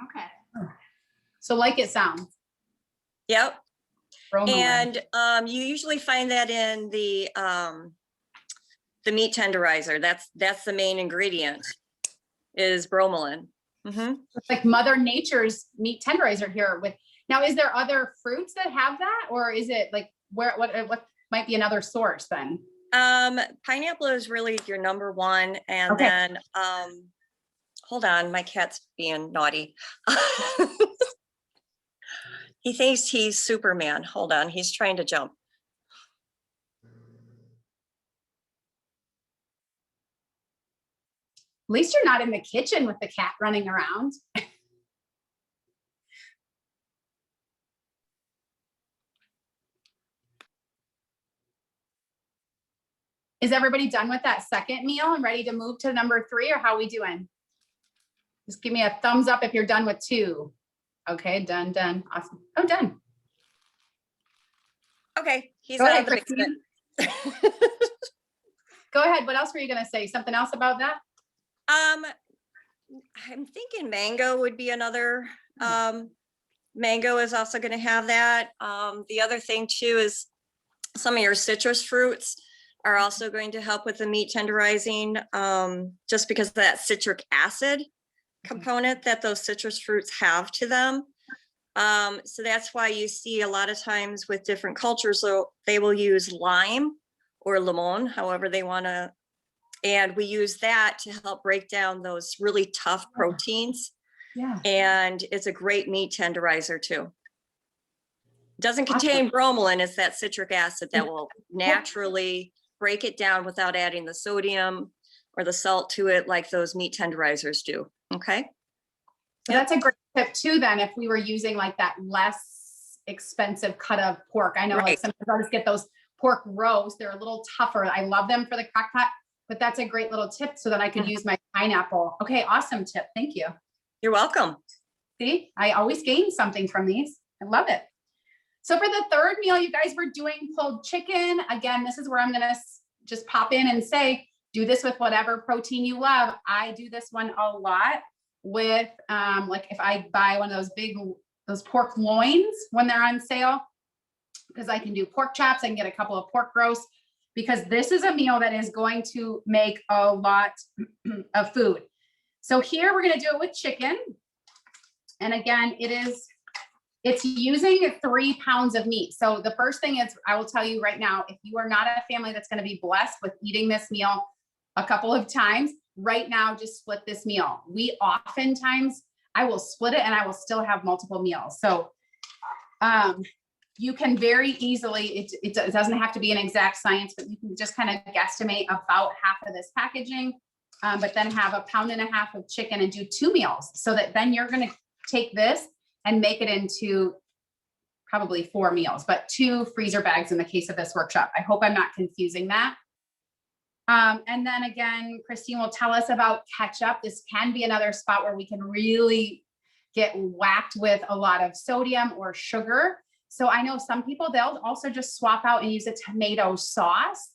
Okay. So like it sounds. Yep. Bromelain. And you usually find that in the meat tenderizer. That's the main ingredient is bromelain. Mm-hmm. It's like Mother Nature's meat tenderizer here with. Now, is there other fruits that have that, or is it like what might be another source then? Pineapple is really your number one, and okay. Then hold on, my cat's being naughty. He thinks he's Superman. Hold on, he's trying to jump. At least you're not in the kitchen with the cat running around. Is everybody done with that second meal and ready to move to number 3, or how are we doing? Just give me a thumbs up if you're done with 2. Okay, done. Awesome. Oh, done. Okay, he's Go out ahead, of the basement. Go ahead. What else were you going to say? Something else about that? I'm thinking mango would be another. Mango is also going to have that. The other thing too is some of your citrus fruits are also going to help with the meat tenderizing, just because of that citric acid component that those citrus fruits have to them. So that's why you see a lot of times with different cultures, so they will use lime or lemon, however they want to. And we use that to help break down those really tough proteins. Yeah. And it's a great meat tenderizer too. Doesn't contain bromelain, it's that citric acid that will naturally break it down without adding the sodium or the salt to it like those meat tenderizers do. Okay. So that's a great tip too, then, if we were using like that less expensive cut of pork. I know like sometimes I just get those pork roasts. They're a little tougher. I love them for the crock pot, but that's a great little tip so that I could use my pineapple. Okay, awesome tip. Thank you. You're welcome. See, I always gain something from these. I love it. So for the third meal, you guys were doing pulled chicken. Again, this is where I'm gonna just pop in and say, do this with whatever protein you love. I do this one a lot with, like if I buy one of those pork loins when they're on sale, because I can do pork chops, I can get a couple of pork roasts, because this is a meal that is going to make a lot of food. So here we're gonna do it with chicken. And again, it's using 3 pounds of meat. So the first thing is, I will tell you right now, if you are not a family that's going to be blessed with eating this meal a couple of times, right now, just split this meal. Oftentimes, I will split it and I will still have multiple meals. So you can very easily, it doesn't have to be an exact science, but you can just kind of guesstimate about half of this packaging, but then have 1.5 pounds of chicken and do 2 meals. So that then you're going to take this and make it into probably 4 meals, but 2 freezer bags in the case of this workshop. I hope I'm not confusing that. And then again, Christine will tell us about ketchup. This can be another spot where we can really get whacked with a lot of sodium or sugar. So I know some people, they'll also just swap out and use a tomato sauce.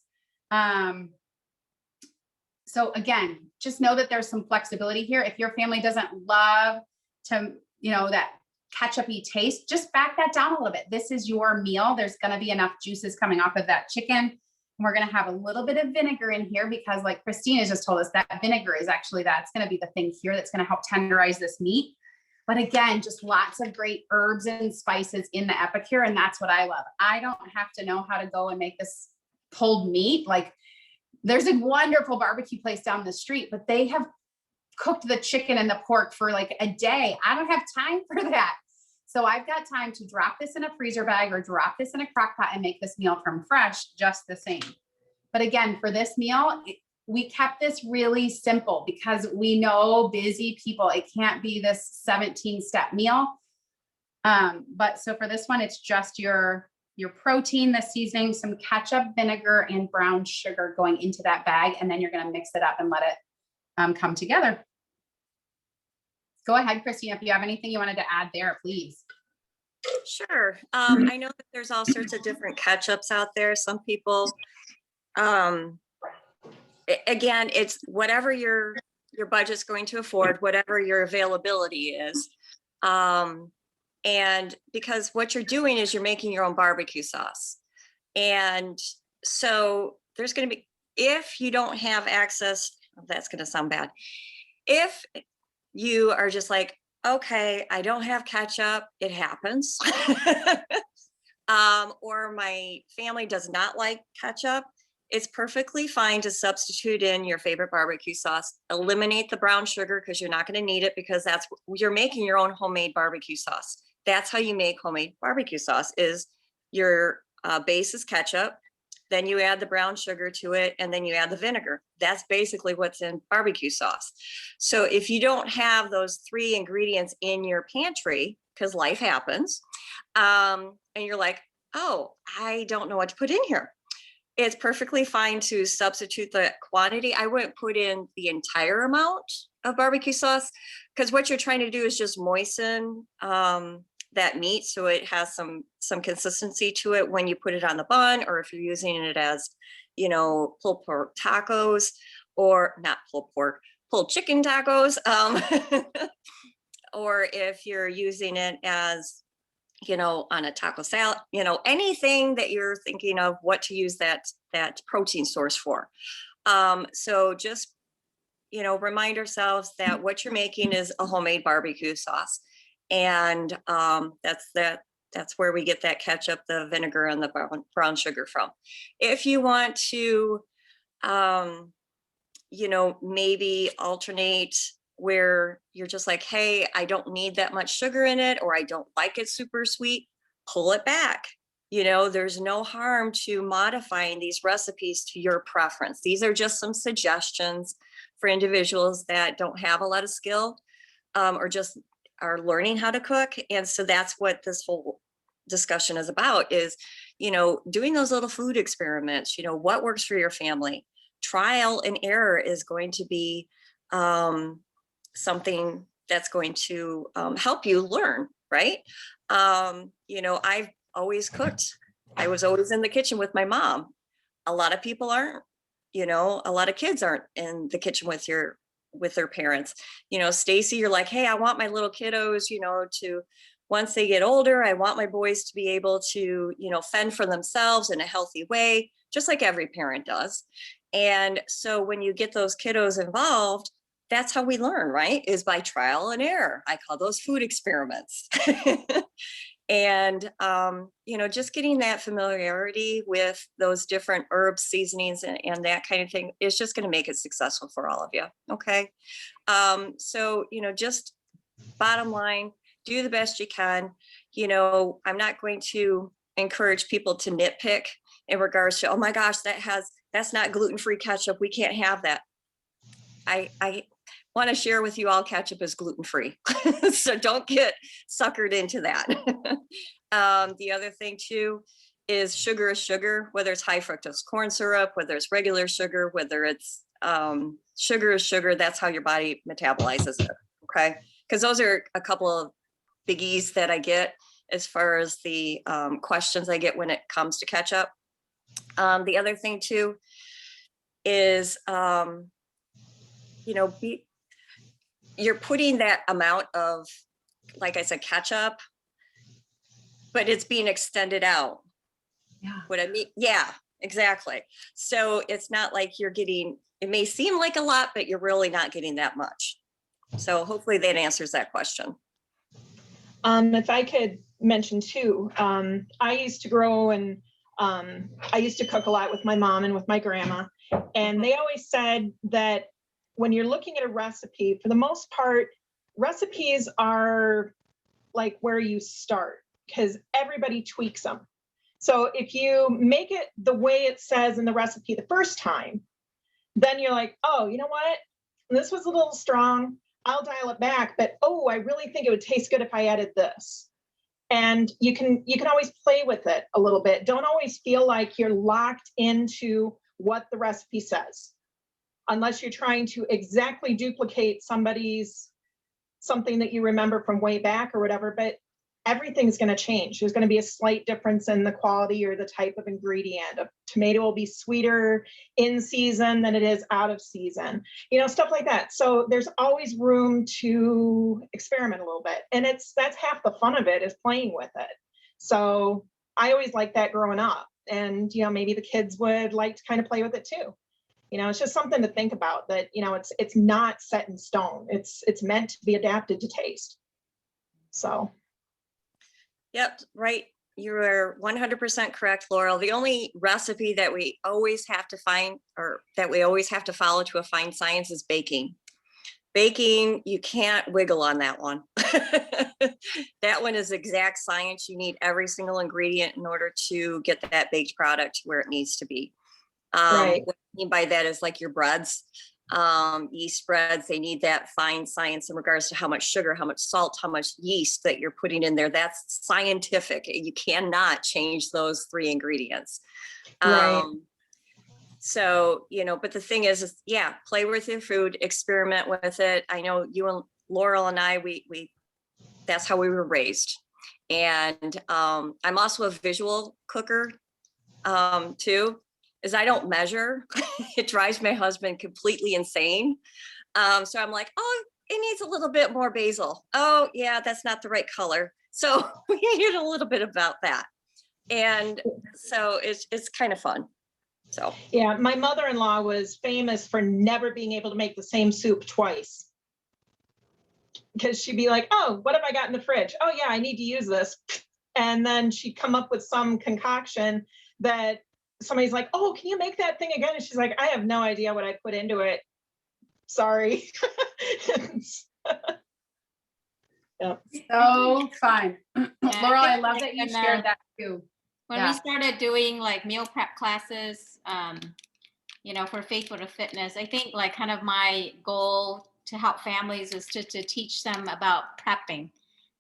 So again, just know that there's some flexibility here. If your family doesn't love to, that ketchup-y taste, just back that down a little bit. This is your meal. There's going to be enough juices coming off of that chicken. And we're going to have a little bit of vinegar in here because, like Christina just told us, that vinegar is actually, that's going to be the thing here that's going to help tenderize this meat. But again, just lots of great herbs and spices in the Epicure. And that's what I love. I don't have to know how to go and make this pulled meat. Like, there's a wonderful barbecue place down the street, but they have cooked the chicken and the pork for like a day. I don't have time for that. So I've got time to drop this in a freezer bag or drop this in a crock pot and make this meal from fresh just the same. But again, for this meal, we kept this really simple because we know busy people, it can't be this 17-step meal. But so for this one, it's just your protein, the seasoning, some ketchup, vinegar, and brown sugar going into that bag. And then you're going to mix it up and let it come together. Go ahead, Christina, if you have anything you wanted to add there, please. Sure. I know that there's all sorts of different ketchups out there. Some people, again, it's whatever your budget's going to afford, whatever your availability is. And because what you're doing is you're making your own barbecue sauce. And so there's going to be, if you don't have access, that's going to sound bad. If you are just like, okay, I don't have ketchup, it happens. Or my family does not like ketchup, it's perfectly fine to substitute in your favorite barbecue sauce. Eliminate the brown sugar because you're not going to need it, because you're making your own homemade barbecue sauce. That's how you make homemade barbecue sauce, is your base is ketchup, then you add the brown sugar to it, and then you add the vinegar. That's basically what's in barbecue sauce. So if you don't have those 3 ingredients in your pantry, because life happens, and you're like, oh, I don't know what to put in here, it's perfectly fine to substitute the quantity. I wouldn't put in the entire amount of barbecue sauce, because what you're trying to do is just moisten that meat so it has some consistency to it when you put it on the bun, or if you're using it as, pulled pork tacos, or not pulled pork, pulled chicken tacos, or if you're using it as, on a taco salad, anything that you're thinking of what to use that protein source for. So just, remind ourselves that what you're making is a homemade barbecue sauce. And that's where we get that ketchup, the vinegar, and the brown sugar from. If you want to, maybe alternate where you're just like, hey, I don't need that much sugar in it, or I don't like it super sweet, pull it back. There's no harm to modifying these recipes to your preference. These are just some suggestions for individuals that don't have a lot of skill, or just are learning how to cook. And so that's what this whole discussion is about, is, doing those little food experiments, what works for your family. Trial and error is going to be something that's going to help you learn, right? I've always cooked. I was always in the kitchen with my mom. A lot of people aren't, a lot of kids aren't in the kitchen with their parents. Stacy, you're like, hey, I want my little kiddos, to, once they get older, I want my boys to be able to, fend for themselves in a healthy way, just like every parent does. And so when you get those kiddos involved, that's how we learn, right? Is by trial and error. I call those food experiments. And, just getting that familiarity with those different herbs, seasonings, and that kind of thing is just going to make it successful for all of you. Okay. So, just bottom line, do the best you can. I'm not going to encourage people to nitpick in regards to, oh my gosh, that's not gluten-free ketchup. We can't have that. I want to share with you all, ketchup is gluten-free. So don't get suckered into that. The other thing too is sugar, whether it's high fructose corn syrup, whether it's regular sugar, whether it's sugar is sugar, that's how your body metabolizes it. Okay. Because those are a couple of biggies that I get as far as the questions I get when it comes to ketchup. The other thing too is, you're putting that amount of, like I said, ketchup, but it's being extended out. Yeah. What I mean, yeah, exactly. So it's not like you're getting, it may seem like a lot, but you're really not getting that much. So hopefully that answers that question. If I could mention too, I used to grow and I used to cook a lot with my mom and with my grandma. And they always said that when you're looking at a recipe, for the most part, recipes are like where you start because everybody tweaks them. So if you make it the way it says in the recipe the first time, then you're like, oh, you know what? This was a little strong. I'll dial it back, but oh, I really think it would taste good if I added this. And you can always play with it a little bit. Don't always feel like you're locked into what the recipe says, unless you're trying to exactly duplicate something that you remember from way back or whatever, but everything's going to change. There's going to be a slight difference in the quality or the type of ingredient. A tomato will be sweeter in season than it is out of season, stuff like that. So there's always room to experiment a little bit. And that's half the fun of it, is playing with it. So I always liked that growing up. And, maybe the kids would like to kind of play with it too. It's just something to think about, that, it's not set in stone. It's meant to be adapted to taste. So. Yep, right. You are 100% correct, Laurel. The only recipe that we always have to find, or that we always have to follow to a fine science, is baking. Baking, you can't wiggle on that one. That one is exact science. You need every single ingredient in order to get that baked product where it needs to be. Right. What I mean by that is like your breads, yeast breads, they need that fine science in regards to how much sugar, how much salt, how much yeast that you're putting in there. That's scientific. You cannot change those 3 ingredients. Right. So, but the thing is, yeah, play with your food, experiment with it. I know you and Laurel and I, we that's how we were raised. And I'm also a visual cooker too. Is I don't measure. It drives my husband completely insane. So I'm like, oh, it needs a little bit more basil. Oh yeah, that's not the right color. So we heard a little bit about that. And so it's kind of fun. So yeah, my mother-in-law was famous for never being able to make the same soup twice. Because she'd be like, oh, what have I got in the fridge? Oh yeah, I need to use this. And then she'd come up with some concoction that somebody's like, oh, can you make that thing again? And she's like, I have no idea what I put into it. Sorry. Yeah. So fun. Yeah, Laurel, I love like that you when, shared that too. When Yeah. we started doing like meal prep classes, for Faithful to Fitness, I think like kind of my goal to help families is to teach them about prepping,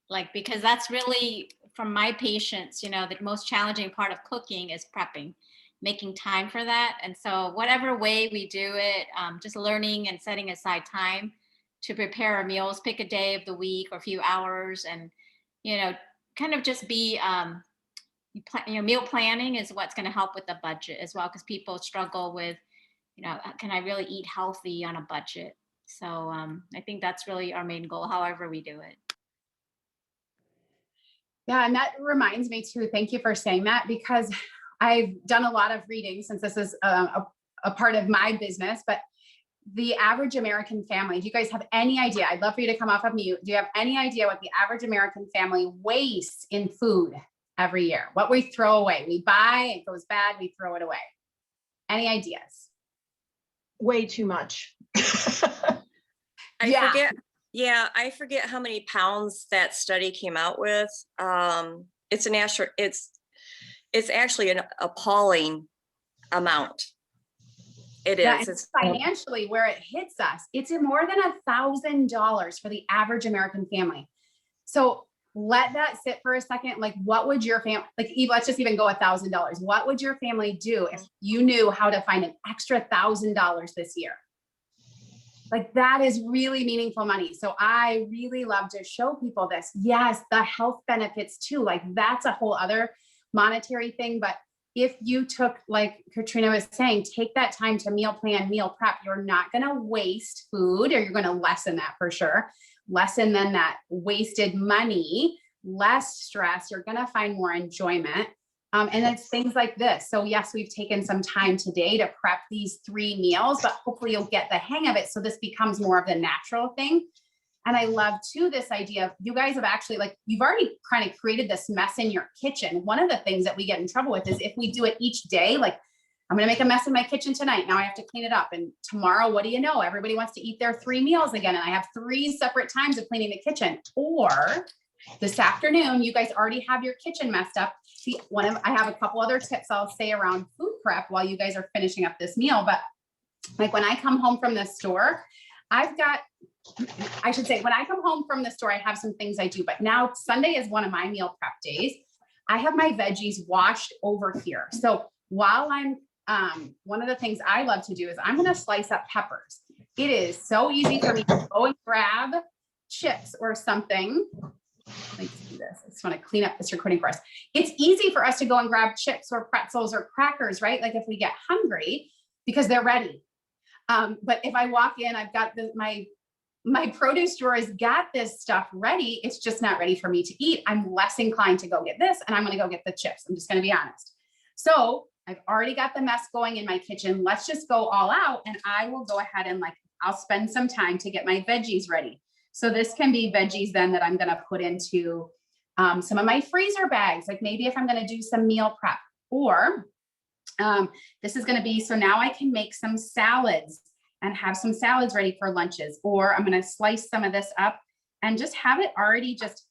like, because that's really, from my patients, the most challenging part of cooking is prepping, making time for that. And so whatever way we do it, just learning and setting aside time to prepare our meals, pick a day of the week or a few hours, and, kind of just be, meal planning is what's going to help with the budget as well, because people struggle with, can I really eat healthy on a budget? So I think that's really our main goal, however we do it. Yeah, and that reminds me too, thank you for saying that, because I've done a lot of reading since this is a part of my business, but the average American family, do you guys have any idea? I'd love for you to come off of mute. Do you have any idea what the average American family wastes in food every year? What we throw away? We buy, it goes bad, we throw it away. Any ideas? Way too much. Yeah. I forget how many pounds that study came out with. It's actually an appalling amount. It Yeah, is. and It's financially where it hits us, it's more than $1,000 for the average American family. So let that sit for a second. Like, what would your family, like, let's just even go $1,000. What would your family do if you knew how to find an extra $1,000 this year? Like, that is really meaningful money. So I really love to show people this. Yes, the health benefits too. Like, that's a whole other monetary thing. But if you took, like Katrina was saying, take that time to meal plan, meal prep, you're not going to waste food, or you're going to lessen that for sure. Lessen then that wasted money, less stress, you're going to find more enjoyment. And it's things like this. So yes, we've taken some time today to prep these 3 meals, but hopefully you'll get the hang of it. So this becomes more of the natural thing. And I love too, this idea of you guys have actually, like, you've already kind of created this mess in your kitchen. One of the things that we get in trouble with is if we do it each day, like, I'm going to make a mess in my kitchen tonight. Now I have to clean it up. And tomorrow, what do you know? Everybody wants to eat their 3 meals again. And I have 3 separate times of cleaning the kitchen. Or this afternoon, you guys already have your kitchen messed up. See, I have a couple other tips I'll say around food prep while you guys are finishing up this meal. But like, when I come home from the store, when I come home from the store, I have some things I do, but now Sunday is one of my meal prep days. I have my veggies washed over here. So while I'm, one of the things I love to do is I'm going to slice up peppers. It is so easy for me to go and grab chips or something. Let's do this. I just want to clean up this recording for us. It's easy for us to go and grab chips or pretzels or crackers, right? Like, if we get hungry, because they're ready. But if I walk in, I've got my produce drawer has got this stuff ready. It's just not ready for me to eat. I'm less inclined to go get this, and I'm going to go get the chips. I'm just going to be honest. So I've already got the mess going in my kitchen. Let's just go all out, and I will go ahead and, like, I'll spend some time to get my veggies ready. So this can be veggies then that I'm going to put into some of my freezer bags. Like, maybe if I'm going to do some meal prep, or this is going to be, so now I can make some salads and have some salads ready for lunches, or I'm going to slice some of this up and just have it already just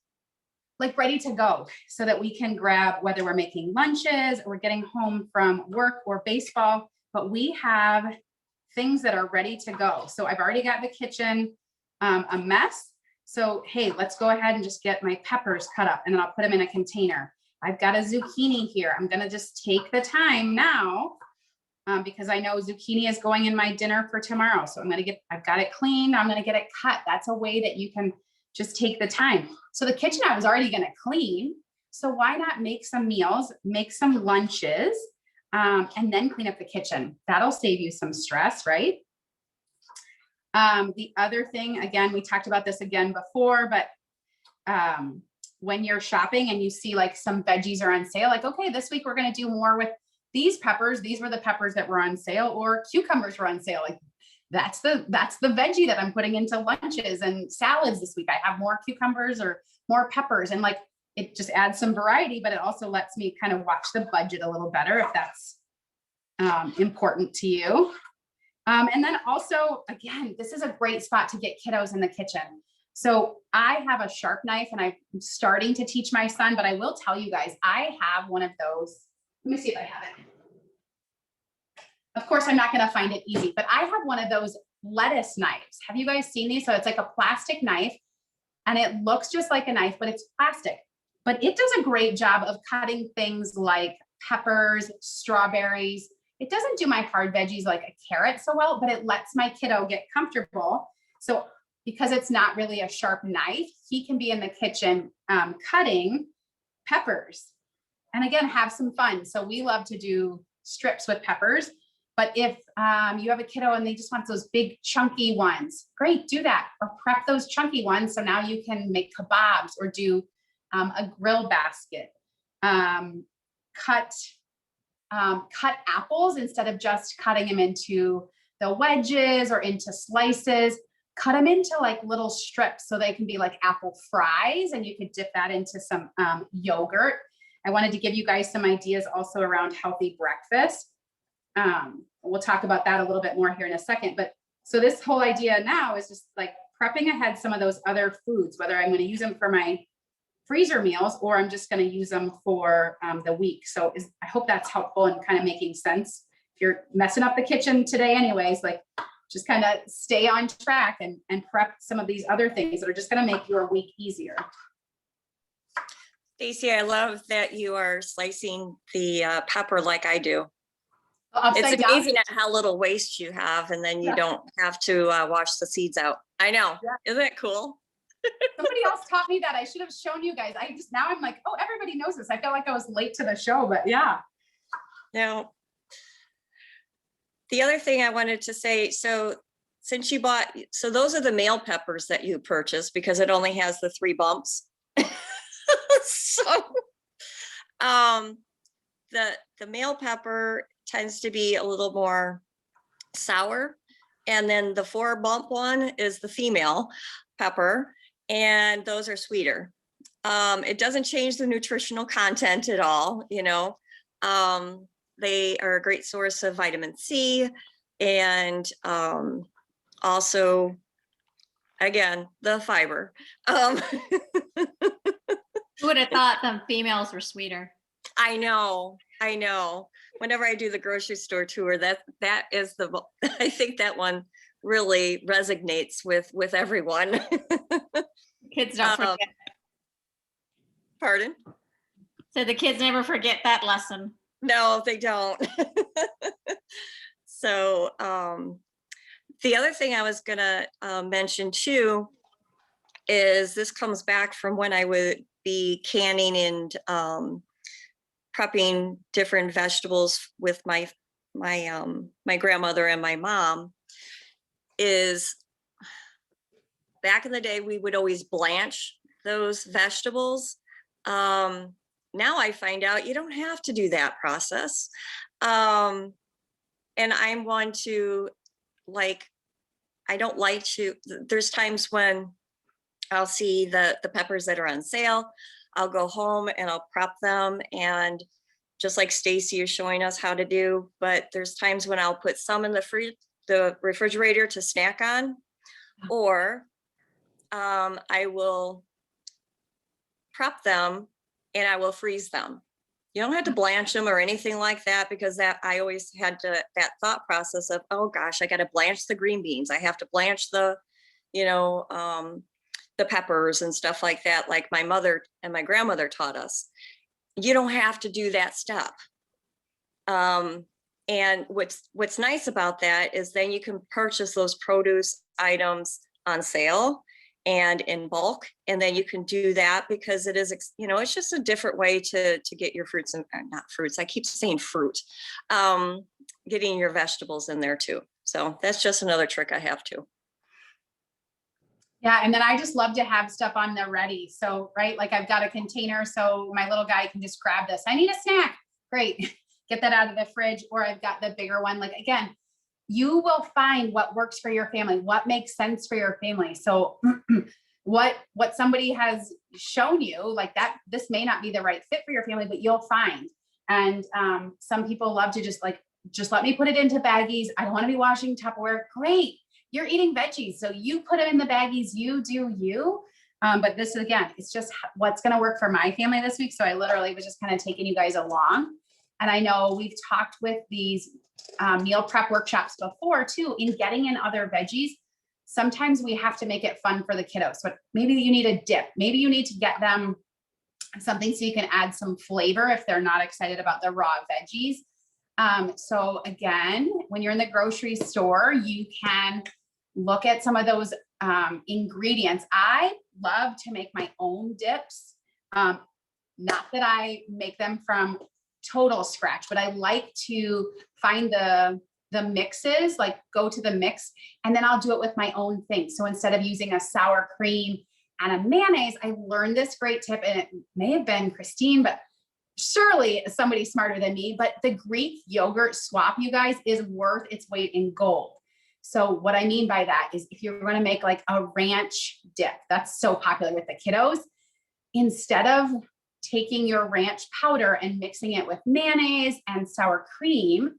like ready to go, so that we can grab, whether we're making lunches or we're getting home from work or baseball, but we have things that are ready to go. So I've already got the kitchen a mess. So, hey, let's go ahead and just get my peppers cut up, and then I'll put them in a container. I've got a zucchini here. I'm going to just take the time now because I know zucchini is going in my dinner for tomorrow. So I've got it cleaned. I'm going to get it cut. That's a way that you can just take the time. So the kitchen I was already going to clean. So why not make some meals, make some lunches, and then clean up the kitchen? That'll save you some stress, right? The other thing, again, we talked about this again before, but when you're shopping and you see like some veggies are on sale, like, okay, this week we're going to do more with these peppers. These were the peppers that were on sale, or cucumbers were on sale. Like, that's the veggie that I'm putting into lunches and salads this week. I have more cucumbers or more peppers, and like, it just adds some variety, but it also lets me kind of watch the budget a little better if that's important to you. And then also, again, this is a great spot to get kiddos in the kitchen. So I have a sharp knife, and I'm starting to teach my son, but I will tell you guys, I have one of those. Let me see if I have it. Of course, I'm not going to find it easy, but I have one of those lettuce knives. Have you guys seen these? So it's like a plastic knife, and it looks just like a knife, but it's plastic. But it does a great job of cutting things like peppers, strawberries. It doesn't do my hard veggies like a carrot so well, but it lets my kiddo get comfortable. So because it's not really a sharp knife, he can be in the kitchen cutting peppers. And again, have some fun. So we love to do strips with peppers. But if you have a kiddo and they just want those big chunky ones, great, do that. Or prep those chunky ones. So now you can make kebabs or do a grill basket. Cut apples instead of just cutting them into the wedges or into slices. Cut them into like little strips so they can be like apple fries, and you could dip that into some yogurt. I wanted to give you guys some ideas also around healthy breakfast. We'll talk about that a little bit more here in a second. But so this whole idea now is just like prepping ahead some of those other foods, whether I'm going to use them for my freezer meals or I'm just going to use them for the week. So I hope that's helpful and kind of making sense. If you're messing up the kitchen today anyways, like just kind of stay on track and prep some of these other things that are just going to make your week easier. Stacy, I love that you are slicing the pepper like I do. Upside It's down. amazing at how little waste you have, and then you don't have to wash the seeds out. I know. Yeah. Isn't it cool? Somebody else taught me that. I should have shown you guys. Now I'm like, oh, everybody knows this. I feel like I was late to the show, but yeah. Now, the other thing I wanted to say, so since you bought, so those are the male peppers that you purchased because it only has the 3 bumps. So the male pepper tends to be a little more sour, and then the 4 bump one is the female pepper, and those are sweeter. It doesn't change the nutritional content at all, you know. They are a great source of vitamin C, and also, again, the fiber. Who would have thought the females were sweeter? I know. Whenever I do the grocery store tour, that is I think that one really resonates with everyone. Kids don't forget. Pardon? So the kids never forget that lesson. No, they don't. So the other thing I was gonna mention too is this comes back from when I would be canning and prepping different vegetables with my grandmother and my mom. Is back in the day we would always blanch those vegetables. Now I find out you don't have to do that process. And I'm one to I don't like to, there's times when I'll see the peppers that are on sale. I'll go home and I'll prep them, and just like Stacy is showing us how to do, but there's times when I'll put some in the refrigerator to snack on, or I will prep them and I will freeze them. You don't have to blanch them or anything like that, because that I always had that thought process of, oh gosh, I got to blanch the green beans. I have to blanch the peppers and stuff like that, like my mother and my grandmother taught us. You don't have to do that step. And what's nice about that is then you can purchase those produce items on sale and in bulk, and then you can do that because it is, it's just a different way to get your fruits and not fruits. I keep saying fruit, getting your vegetables in there too. So that's just another trick I have too. Yeah. And then I just love to have stuff on the ready. So, right. Like I've got a container, so my little guy can just grab this. I need a snack. Great. Get that out of the fridge. Or I've got the bigger one. Like, again, you will find what works for your family, what makes sense for your family. So what somebody has shown you, like that, this may not be the right fit for your family, but you'll find. And some people love to just let me put it into baggies. I don't want to be washing Tupperware. Great. You're eating veggies, so you put them in the baggies, you do you. But this is, again, it's just what's going to work for my family this week. So I literally was just kind of taking you guys along. And I know we've talked with these meal prep workshops before too, in getting in other veggies. Sometimes we have to make it fun for the kiddos. So maybe you need a dip. Maybe you need to get them something so you can add some flavor if they're not excited about the raw veggies. So again, when you're in the grocery store, you can look at some of those ingredients. I love to make my own dips. Not that I make them from total scratch, but I like to find the mixes, like go to the mix, and then I'll do it with my own thing. So instead of using a sour cream and a mayonnaise, I learned this great tip, and it may have been Christine, but surely somebody smarter than me, but the Greek yogurt swap, you guys, is worth its weight in gold. So what I mean by that is if you're going to make like a ranch dip, that's so popular with the kiddos, instead of taking your ranch powder and mixing it with mayonnaise and sour cream,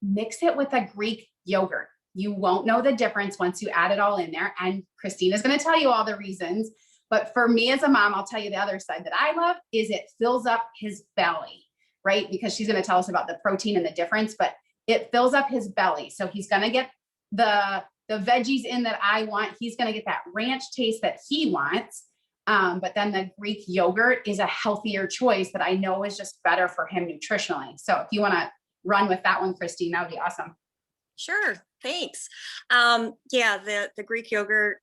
mix it with a Greek yogurt. You won't know the difference once you add it all in there. And Christine is going to tell you all the reasons. But for me as a mom, I'll tell you the other side that I love is it fills up his belly, right? Because she's going to tell us about the protein and the difference, but it fills up his belly. So he's going to get the veggies in that I want. He's going to get that ranch taste that he wants. But then the Greek yogurt is a healthier choice that I know is just better for him nutritionally. So if you want to run with that one, Christine, that would be awesome. Sure, thanks. Yeah, the Greek yogurt,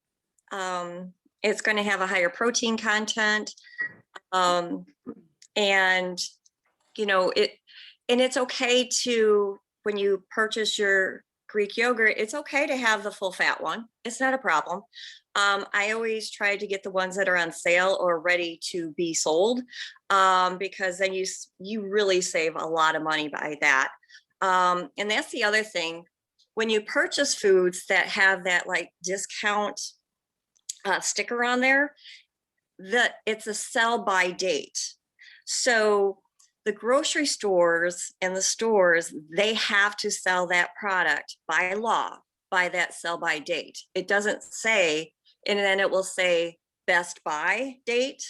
it's going to have a higher protein content, and it's okay to, when you purchase your Greek yogurt, it's okay to have the full fat one. It's not a problem. I always try to get the ones that are on sale or ready to be sold, because then you really save a lot of money by that. And that's the other thing. When you purchase foods that have that like discount sticker on there, that it's a sell by date. So the grocery stores and the stores, they have to sell that product by law by that sell by date. It doesn't say, and then it will say best buy date.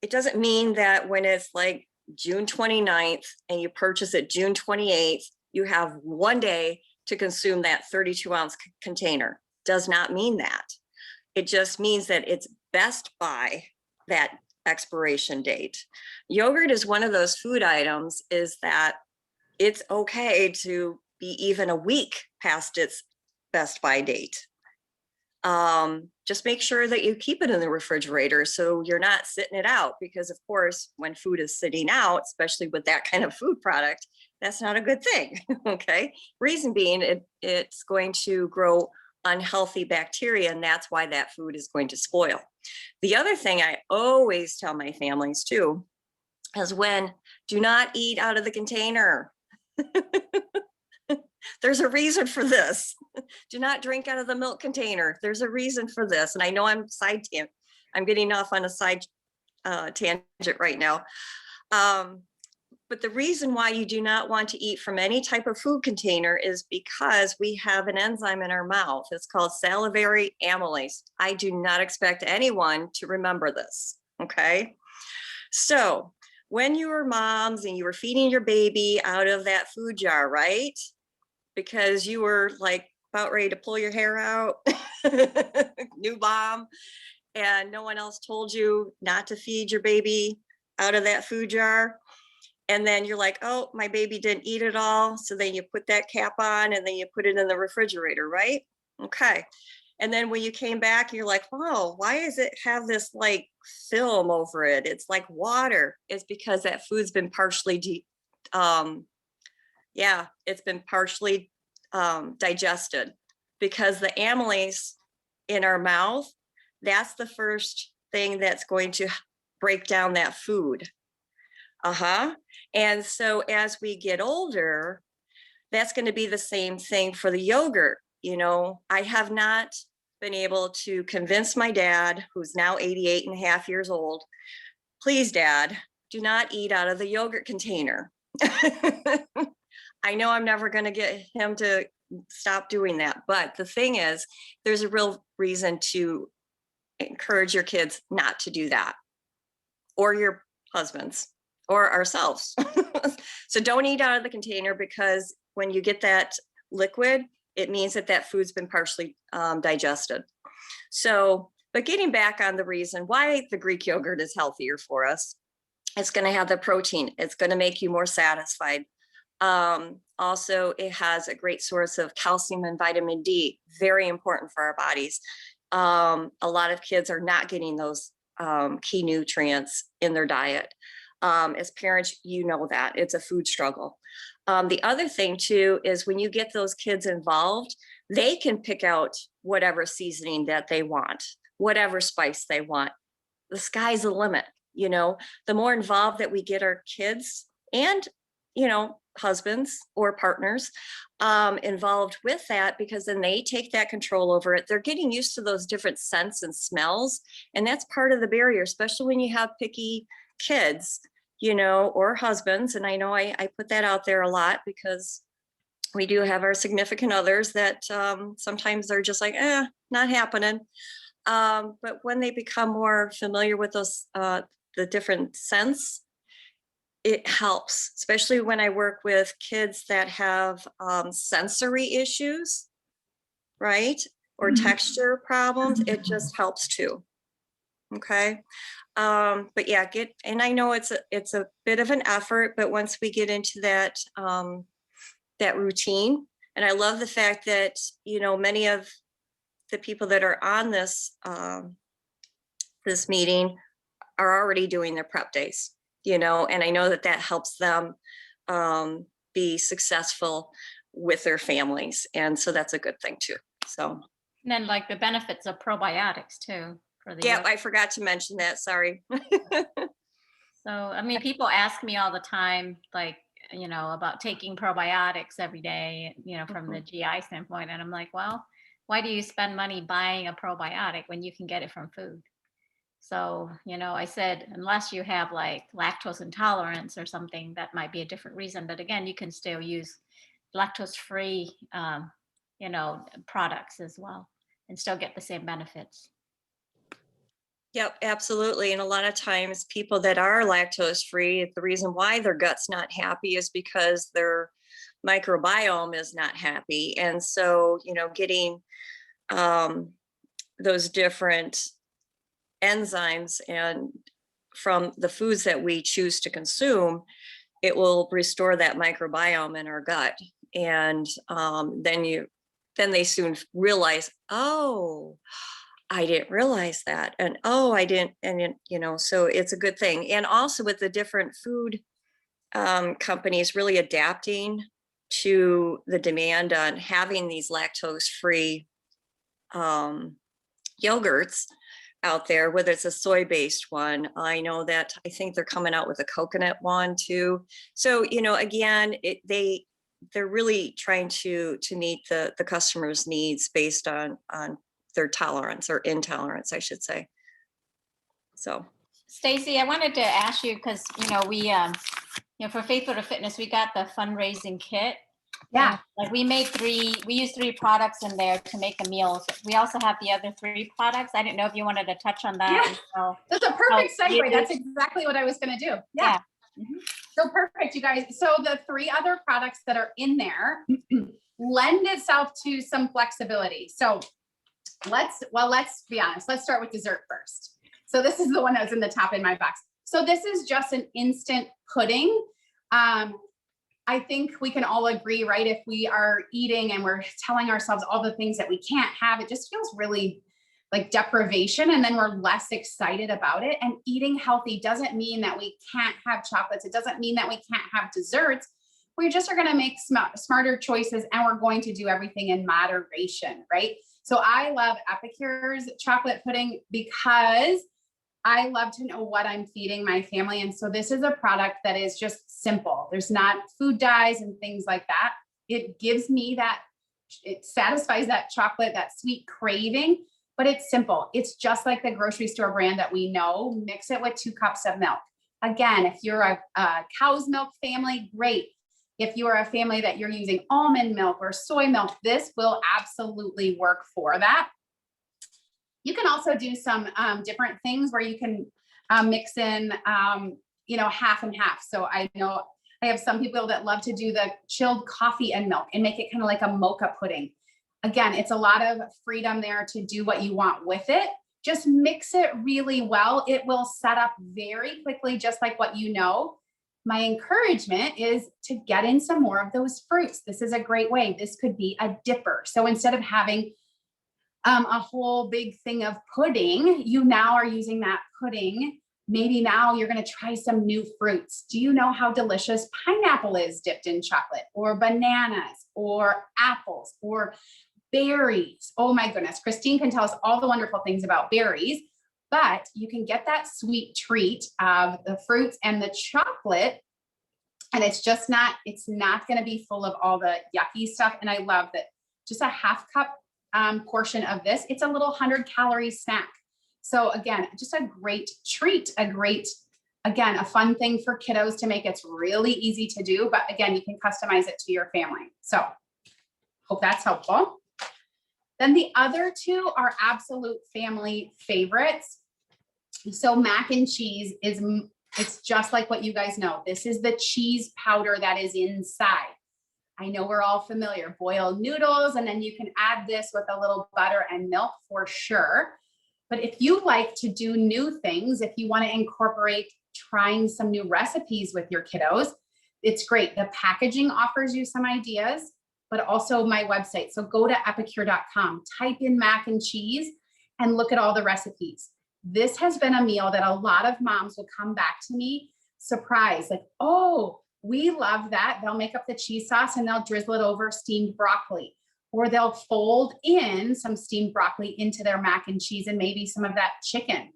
It doesn't mean that when it's like June 29th and you purchase it June 28th, you have one day to consume that 32-ounce container. Does not mean that. It just means that it's best by that expiration date. Yogurt is one of those food items is that it's okay to be even a week past its best by date. Just make sure that you keep it in the refrigerator so you're not sitting it out, because of course, when food is sitting out, especially with that kind of food product, that's not a good thing. Okay. Reason being, it's going to grow unhealthy bacteria, and that's why that food is going to spoil. The other thing I always tell my families too is do not eat out of the container. There's a reason for this. Do not drink out of the milk container. There's a reason for this. And I know I'm getting off on a side tangent right now. But the reason why you do not want to eat from any type of food container is because we have an enzyme in our mouth. It's called salivary amylase. I do not expect anyone to remember this, okay? So when you were moms and you were feeding your baby out of that food jar, right? Because you were like about ready to pull your hair out, new mom, and no one else told you not to feed your baby out of that food jar. And then you're like, oh, my baby didn't eat it all. So then you put that cap on and then you put it in the refrigerator, right? Okay. And then when you came back, you're like, oh, why does it have this like film over it? It's like water. It's because that food's been partially, it's been partially digested, because the amylase in our mouth, that's the first thing that's going to break down that food. And so as we get older, that's going to be the same thing for the yogurt. I have not been able to convince my dad, who's now 88 and a half years old, please, Dad, do not eat out of the yogurt container. I know I'm never going to get him to stop doing that. But the thing is, there's a real reason to encourage your kids not to do that, or your husbands, or ourselves. So don't eat out of the container, because when you get that liquid, it means that food's been partially digested. So, but getting back on the reason why the Greek yogurt is healthier for us, it's going to have the protein. It's going to make you more satisfied. Also, it has a great source of calcium and vitamin D, very important for our bodies. A lot of kids are not getting those key nutrients in their diet. As parents, you know that it's a food struggle. The other thing too is when you get those kids involved, they can pick out whatever seasoning that they want, whatever spice they want. The sky's the limit. You know, the more involved that we get our kids and, you know, husbands or partners involved with that, because then they take that control over it. They're getting used to those different scents and smells. And that's part of the barrier, especially when you have picky kids, you know, or husbands. And I know I put that out there a lot because we do have our significant others that sometimes they're just like, not happening. But when they become more familiar with those, the different scents, it helps, especially when I work with kids that have sensory issues, right? Or texture problems, it just helps too. Okay. But yeah, and I know it's a bit of an effort, but once we get into that, that routine, and I love the fact that, you know, many of the people that are on this, this meeting are already doing their prep days, you know, and I know that that helps them be successful with their families. And so that's a good thing too. So. And then like the benefits of probiotics too. For the Yeah, I forgot to mention that, sorry. So, I mean, people ask me all the time, like, you know, about taking probiotics every day, you know, from the GI standpoint. And I'm like, well, why do you spend money buying a probiotic when you can get it from food? So, you know, I said, unless you have like lactose intolerance or something, that might be a different reason. But again, you can still use lactose-free, you know, products as well and still get the same benefits. Yep, absolutely. And a lot of times people that are lactose free, the reason why their gut's not happy is because their microbiome is not happy. And so, you know, getting those different enzymes and from the foods that we choose to consume, it will restore that microbiome in our gut. And then they soon realize, oh, I didn't realize that. And, oh, I didn't. And, you know, so it's a good thing. And also with the different food companies really adapting to the demand on having these lactose-free yogurts out there, whether it's a soy-based one. I know that I think they're coming out with a coconut one too. So, you know, again, they're really trying to meet the customer's needs based on their tolerance or intolerance, I should say. So, Stacy, I wanted to ask you because we you know, for Faithful to Fitness, we got the fundraising kit. Yeah. And, like we use 3 products in there to make a meal. So we also have the other 3 products. I didn't know if you wanted to touch on that. Yeah. So, That's a perfect segue. That's exactly what I was going to do. Yeah. So perfect, you guys. So the 3 other products that are in there lend itself to some flexibility. So let's be honest. Let's start with dessert first. So this is the one that's in the top in my box. So this is just an instant pudding. I think we can all agree, right? If we are eating and we're telling ourselves all the things that we can't have, it just feels really like deprivation. And then we're less excited about it. And eating healthy doesn't mean that we can't have chocolates. It doesn't mean that we can't have desserts. We just are going to make smarter choices, and we're going to do everything in moderation, right? So I love Epicure's chocolate pudding because I love to know what I'm feeding my family. And so this is a product that is just simple. There's not food dyes and things like that. It gives me that, it satisfies that chocolate, that sweet craving, but it's simple. It's just like the grocery store brand that we know. Mix it with 2 cups of milk. Again, if you're a cow's milk family, great. If you are a family that you're using almond milk or soy milk, this will absolutely work for that. You can also do some different things where you can mix in, you know, half and half. So I know I have some people that love to do the chilled coffee and milk and make it kind of like a mocha pudding. Again, it's a lot of freedom there to do what you want with it. Just mix it really well. It will set up very quickly, just like what you know. My encouragement is to get in some more of those fruits. This is a great way. This could be a dipper. So instead of having a whole big thing of pudding, you now are using that pudding. Maybe now you're going to try some new fruits. Do you know how delicious pineapple is dipped in chocolate, or bananas, or apples, or berries? Oh my goodness. Christine can tell us all the wonderful things about berries, but you can get that sweet treat of the fruits and the chocolate. And it's not going to be full of all the yucky stuff. And I love that just a half cup portion of this, it's a little 100-calorie snack. So again, just a great treat, again, a fun thing for kiddos to make. It's really easy to do, but again, you can customize it to your family. So hope that's helpful. Then the other two are absolute family favorites. So mac and cheese it's just like what you guys know. This is the cheese powder that is inside. I know we're all familiar, boiled noodles, and then you can add this with a little butter and milk for sure. But if you like to do new things, if you want to incorporate trying some new recipes with your kiddos, it's great. The packaging offers you some ideas, but also my website. So go to epicure.com, type in mac and cheese, and look at all the recipes. This has been a meal that a lot of moms will come back to me surprised, like, oh, we love that. They'll make up the cheese sauce and they'll drizzle it over steamed broccoli, or they'll fold in some steamed broccoli into their mac and cheese and maybe some of that chicken.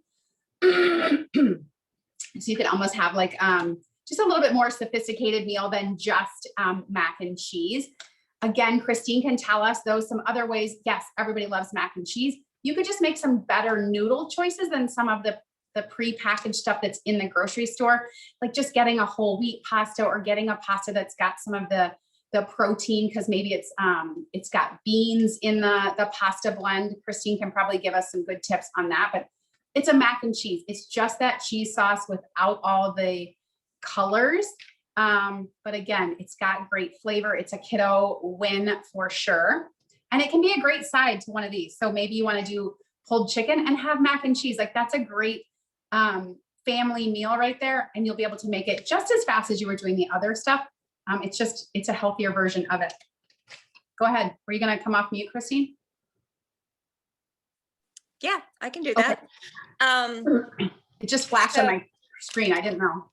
So you could almost have like just a little bit more sophisticated meal than just mac and cheese. Again, Christine can tell us those some other ways. Yes, everybody loves mac and cheese. You could just make some better noodle choices than some of the pre-packaged stuff that's in the grocery store, like just getting a whole wheat pasta, or getting a pasta that's got some of the protein, because maybe it's got beans in the pasta blend. Christine can probably give us some good tips on that, but it's a mac and cheese. It's just that cheese sauce without all the colors. But again, it's got great flavor. It's a kiddo win for sure. And it can be a great side to one of these. So maybe you want to do pulled chicken and have mac and cheese. Like that's a great family meal right there. And you'll be able to make it just as fast as you were doing the other stuff. It's a healthier version of it. Go ahead. Were you going to come off mute, Christine? Yeah, I can do that. Okay. It just flashed on my screen. I didn't know.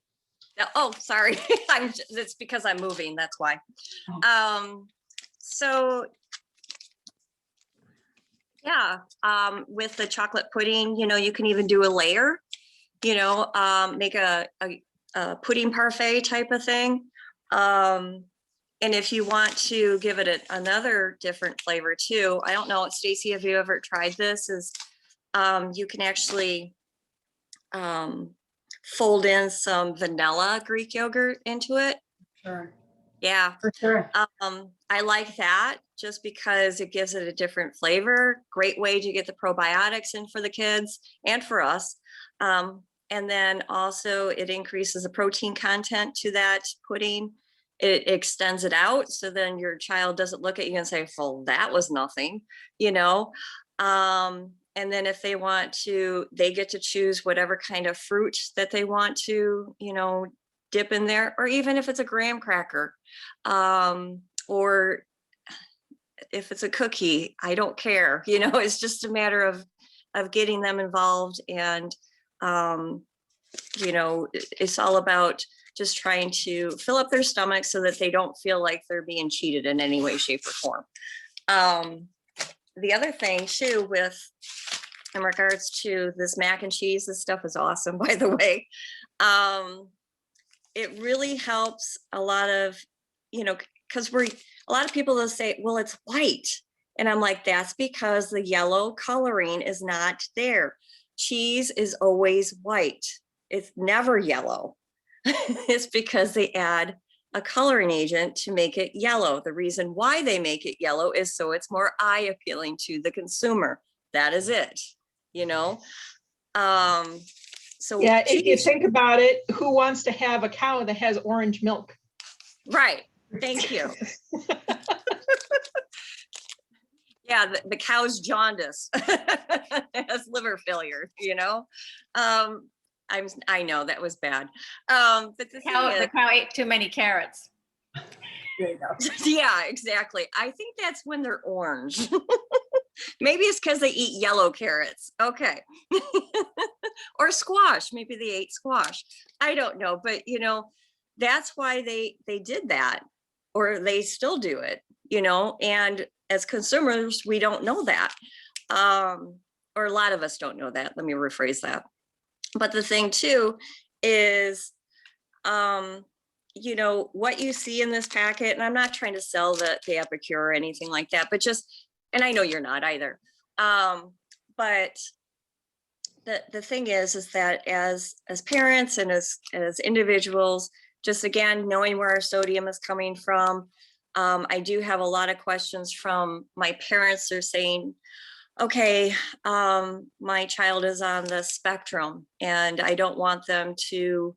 Oh, sorry. It's because I'm moving. That's why. So yeah, with the chocolate pudding, you can even do a layer, make a pudding parfait type of thing. And if you want to give it another different flavor too, I don't know, Stacy, have you ever tried this? You can actually fold in some vanilla Greek yogurt into it. Sure. Yeah, for sure. I like that just because it gives it a different flavor. Great way to get the probiotics in for the kids and for us. And then also it increases the protein content to that pudding. It extends it out. So then your child doesn't look at you and say, well, that was nothing, and then if they want to, they get to choose whatever kind of fruit that they want to, dip in there, or even if it's a graham cracker, or if it's a cookie, I don't care. It's just a matter of getting them involved. And, it's all about just trying to fill up their stomach so that they don't feel like they're being cheated in any way, shape, or form. The other thing too, in regards to this mac and cheese, this stuff is awesome, by the way. It really helps a lot of, because a lot of people will say, well, it's white. And I'm like, that's because the yellow coloring is not there. Cheese is always white. It's never yellow. It's because they add a coloring agent to make it yellow. The reason why they make it yellow is so it's more eye appealing to the consumer. That is it, So yeah, if you think about it, who wants to have a cow that has orange milk? Right. Thank you. Yeah, the cow's jaundice has liver failure, I know that was bad. But the cow ate too many carrots. There you go. Yeah, exactly. I think that's when they're orange. Maybe it's because they eat yellow carrots. Okay. Or squash. Maybe they ate squash. I don't know. But, that's why they did that, or they still do it, and as consumers, we don't know that. Or a lot of us don't know that. Let me rephrase that. But the thing too is, what you see in this packet, and I'm not trying to sell the Epicure or anything like that, but just, and I know you're not either. But the thing is that as parents and as individuals, just again, knowing where our sodium is coming from. I do have a lot of questions from my parents. They're saying, okay, my child is on the spectrum and I don't want them to,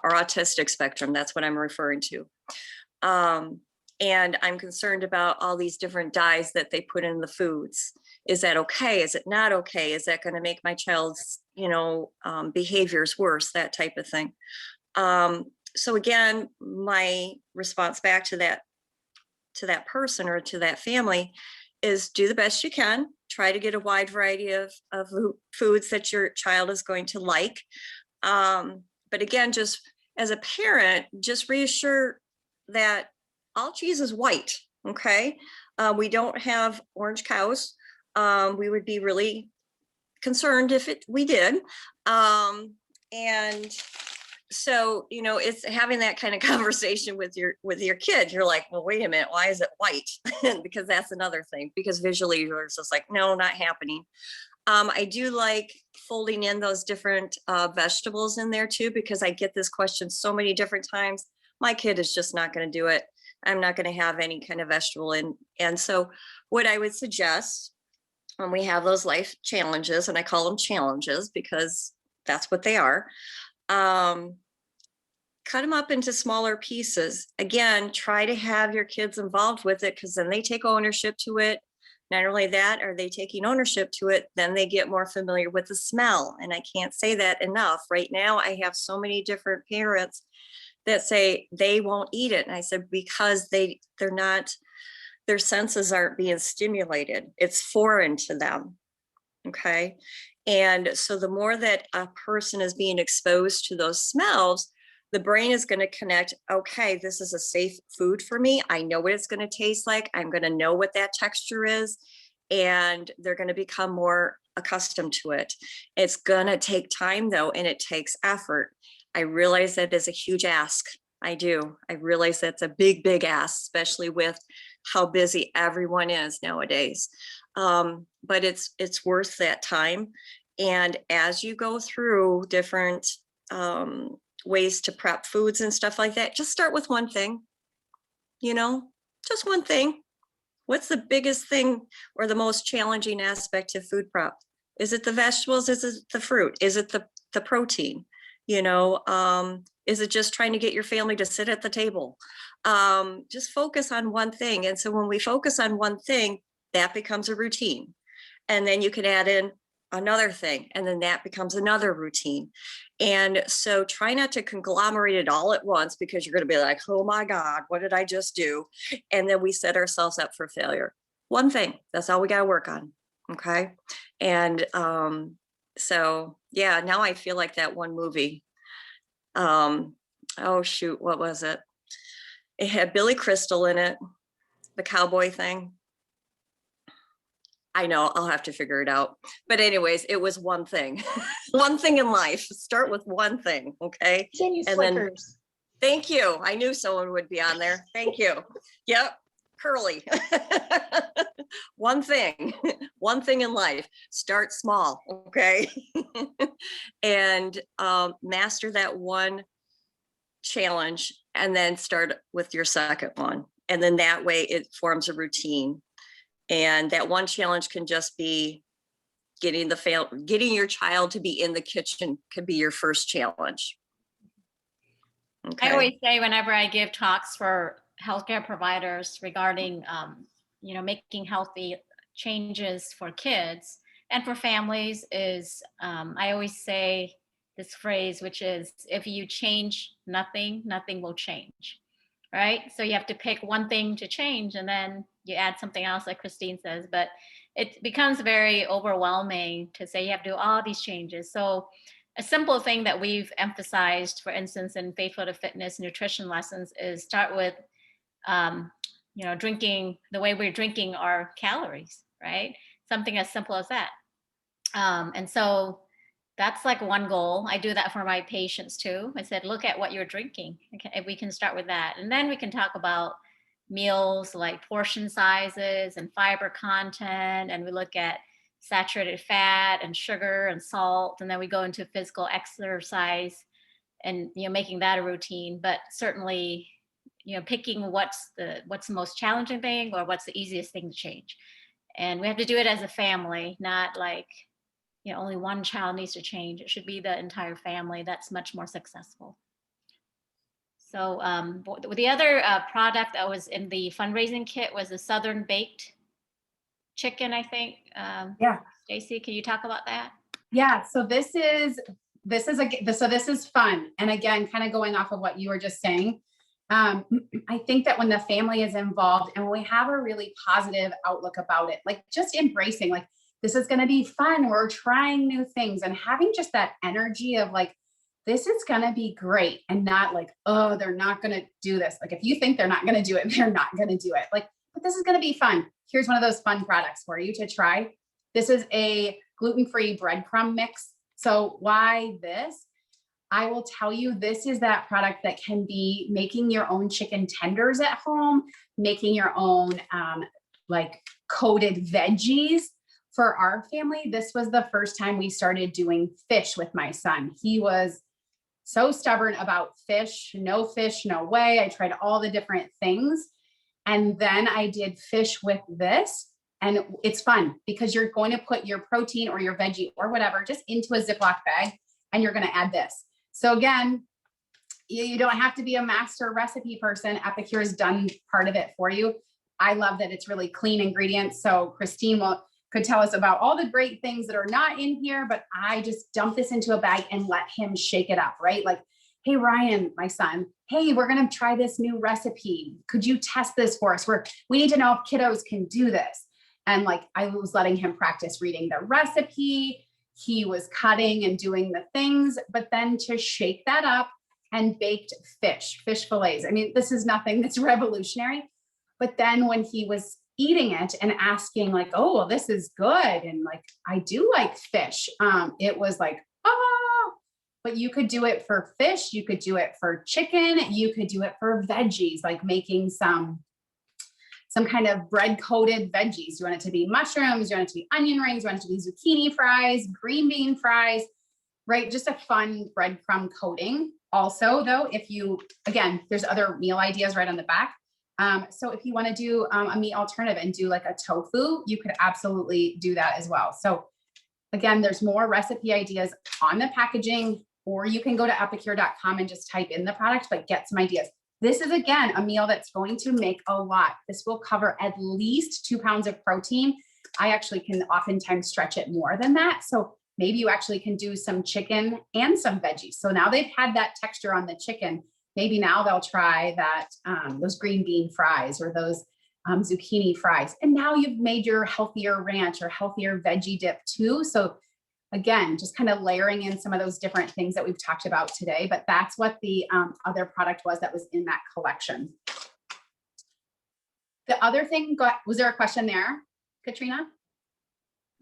or autistic spectrum, that's what I'm referring to. And I'm concerned about all these different dyes that they put in the foods. Is that okay? Is it not okay? Is that going to make my child's, behaviors worse? That type of thing. So again, my response back to that person or to that family is do the best you can. Try to get a wide variety of foods that your child is going to like. But again, just as a parent, just reassure that all cheese is white, okay? We don't have orange cows. We would be really concerned if we did. And so, it's having that kind of conversation with your kid. You're like, well, wait a minute, why is it white? Because that's another thing, because visually you're just like, no, not happening. I do like folding in those different vegetables in there too, because I get this question so many different times. My kid is just not going to do it. I'm not going to have any kind of vegetable in. And so what I would suggest when we have those life challenges, and I call them challenges because that's what they are, cut them up into smaller pieces. Again, try to have your kids involved with it, because then they take ownership to it. Not only that, are they taking ownership to it, then they get more familiar with the smell. And I can't say that enough. Right now, I have so many different parents that say they won't eat it. And I said, because they're not, their senses aren't being stimulated. It's foreign to them. Okay. And so the more that a person is being exposed to those smells, the brain is going to connect, okay, this is a safe food for me. I know what it's going to taste like. I'm going to know what that texture is. And they're going to become more accustomed to it. It's going to take time though, and it takes effort. I realize that is a huge ask. I do. I realize that's a big, big ask, especially with how busy everyone is nowadays. But it's worth that time. And as you go through different ways to prep foods and stuff like that, just start with one thing, just one thing. What's the biggest thing or the most challenging aspect of food prep? Is it the vegetables? Is it the fruit? Is it the protein? Is it just trying to get your family to sit at the table? Just focus on one thing. And so when we focus on one thing, that becomes a routine. And then you can add in another thing, and then that becomes another routine. And so try not to conglomerate it all at once, because you're going to be like, oh my God, what did I just do? And then we set ourselves up for failure. One thing, that's all we got to work on. Okay. And so, yeah, now I feel like that one movie. Oh shoot, what was it? It had Billy Crystal in it, the cowboy thing. I know, I'll have to figure it out. But anyways, it was one thing. One thing in life. Start with one thing, okay? Continue And then, Slickers. thank you. I knew someone would be on there. Thank you. Yep, curly. One thing. One thing in life. Start small, okay? And master that one challenge, and then start with your second one. And then that way it forms a routine. And that one challenge can just be getting your child to be in the kitchen could be your first challenge. Okay. I always say whenever I give talks for healthcare providers regarding, making healthy changes for kids and for families is, I always say this phrase, which is, if you change nothing, nothing will change. right? So you have to pick one thing to change and then you add something else, like Christine says, but it becomes very overwhelming to say you have to do all these changes. So a simple thing that we've emphasized, for instance, in Faithful to Fitness nutrition lessons is start with, drinking the way we're drinking our calories, right? Something as simple as that. And so that's like one goal. I do that for my patients too. I said, look at what you're drinking. Okay, we can start with that. And then we can talk about meals like portion sizes and fiber content. And we look at saturated fat and sugar and salt. And then we go into physical exercise and, making that a routine. But certainly, picking what's the most challenging thing or what's the easiest thing to change. And we have to do it as a family, not like, only one child needs to change. It should be the entire family. That's much more successful. So the other product that was in the fundraising kit was the Southern baked chicken, I think. Yeah. Stacy, can you talk about that? Yeah. So this is fun. And again, kind of going off of what you were just saying, I think that when the family is involved and when we have a really positive outlook about it, like just embracing, like, this is going to be fun. We're trying new things and having just that energy of like, this is going to be great. And not like, oh, they're not going to do this. Like, if you think they're not going to do it, they're not going to do it. Like, but this is going to be fun. Here's one of those fun products for you to try. This is a gluten-free breadcrumb mix. So why this? I will tell you, this is that product that can be making your own chicken tenders at home, making your own like coated veggies. For our family, this was the first time we started doing fish with my son. He was so stubborn about fish, no way. I tried all the different things. And then I did fish with this. And it's fun because you're going to put your protein or your veggie or whatever just into a Ziploc bag and you're going to add this. So again, you don't have to be a master recipe person. Epicure has done part of it for you. I love that it's really clean ingredients. So Christine could tell us about all the great things that are not in here, but I just dump this into a bag and let him shake it up, right? Like, hey, Ryan, my son, hey, we're going to try this new recipe. Could you test this for us? We need to know if kiddos can do this. And like, I was letting him practice reading the recipe. He was cutting and doing the things, but then to shake that up and baked fish fillets. I mean, this is nothing that's revolutionary, but then when he was eating it and asking like, oh, well, this is good. And like, I do like fish. It was like, oh, but you could do it for fish. You could do it for chicken. You could do it for veggies, like making some kind of bread coated veggies. You want it to be mushrooms, you want it to be onion rings, you want it to be zucchini fries, green bean fries, right? Just a fun breadcrumb coating. Also though, again, there's other meal ideas right on the back. So if you want to do a meat alternative and do like a tofu, you could absolutely do that as well. So again, there's more recipe ideas on the packaging, or you can go to epicure.com and just type in the product, but get some ideas. This is again, a meal that's going to make a lot. This will cover at least 2 pounds of protein. I actually can oftentimes stretch it more than that. So maybe you actually can do some chicken and some veggies. So now they've had that texture on the chicken. Maybe now they'll try that, those green bean fries or those zucchini fries. And now you've made your healthier ranch or healthier veggie dip too. So again, just kind of layering in some of those different things that we've talked about today, but that's what the other product was that was in that collection. The other thing, was there a question there, Katrina?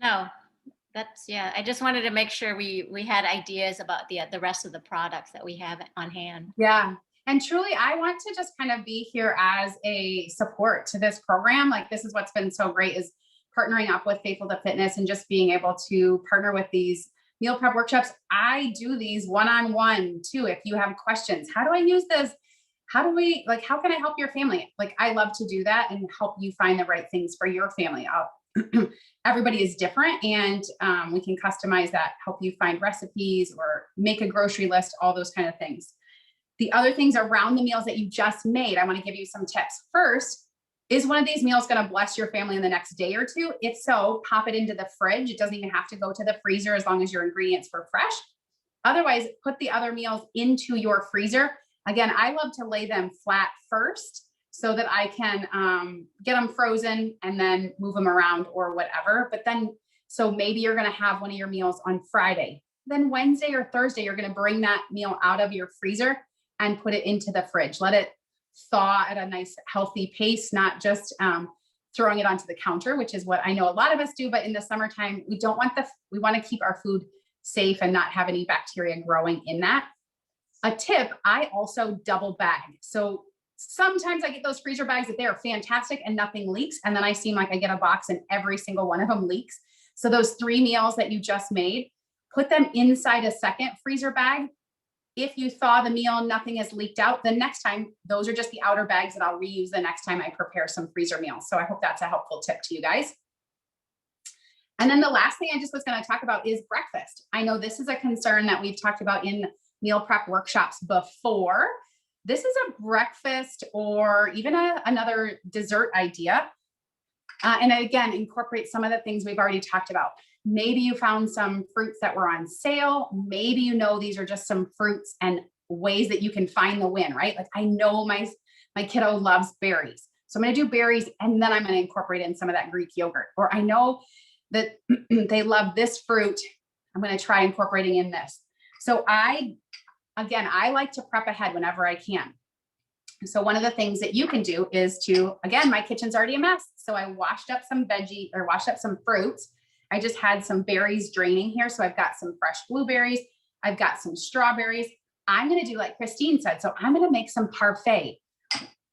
No, yeah. I just wanted to make sure we had ideas about the rest of the products that we have on hand. Yeah. And truly, I want to just kind of be here as a support to this program. Like, this is what's been so great, is partnering up with Faithful to Fitness and just being able to partner with these meal prep workshops. I do these one-on-one too. If you have questions, how do I use this? How can I help your family? Like, I love to do that and help you find the right things for your family. Everybody is different, and we can customize that, help you find recipes or make a grocery list, all those kind of things. The other things around the meals that you just made, I want to give you some tips. First, is one of these meals going to bless your family in the next day or two? If so, pop it into the fridge. It doesn't even have to go to the freezer as long as your ingredients were fresh. Otherwise, put the other meals into your freezer Again, I love to lay them flat first so that I can get them frozen and then move them around or whatever. But then, so maybe you're going to have one of your meals on Friday. Then Wednesday or Thursday, you're going to bring that meal out of your freezer and put it into the fridge. Let it thaw at a nice healthy pace, not just throwing it onto the counter, which is what I know a lot of us do. But in the summertime, we don't want we want to keep our food safe and not have any bacteria growing in that. A tip, I also double bag. So sometimes I get those freezer bags that they are fantastic and nothing leaks. And then I seem like I get a box and every single one of them leaks. So those 3 meals that you just made, put them inside a second freezer bag. If you thaw the meal, nothing has leaked out, the next time, those are just the outer bags that I'll reuse the next time I prepare some freezer meals. So I hope that's a helpful tip to you guys. And then the last thing I just was going to talk about is breakfast. I know this is a concern that we've talked about in meal prep workshops before. This is a breakfast or even another dessert idea. And again, incorporate some of the things we've already talked about. Maybe you found some fruits that were on sale. Maybe you know these are just some fruits and ways that you can find the win, right? Like I know my kiddo loves berries. So I'm going to do berries and then I'm going to incorporate in some of that Greek yogurt. Or I know that they love this fruit. I'm going to try incorporating in this. So I like to prep ahead whenever I can. So one of the things that you can do is again, my kitchen's already a mess. So I washed up some fruits. I just had some berries draining here. So I've got some fresh blueberries. I've got some strawberries. I'm going to do like Christine said. So I'm going to make some parfait.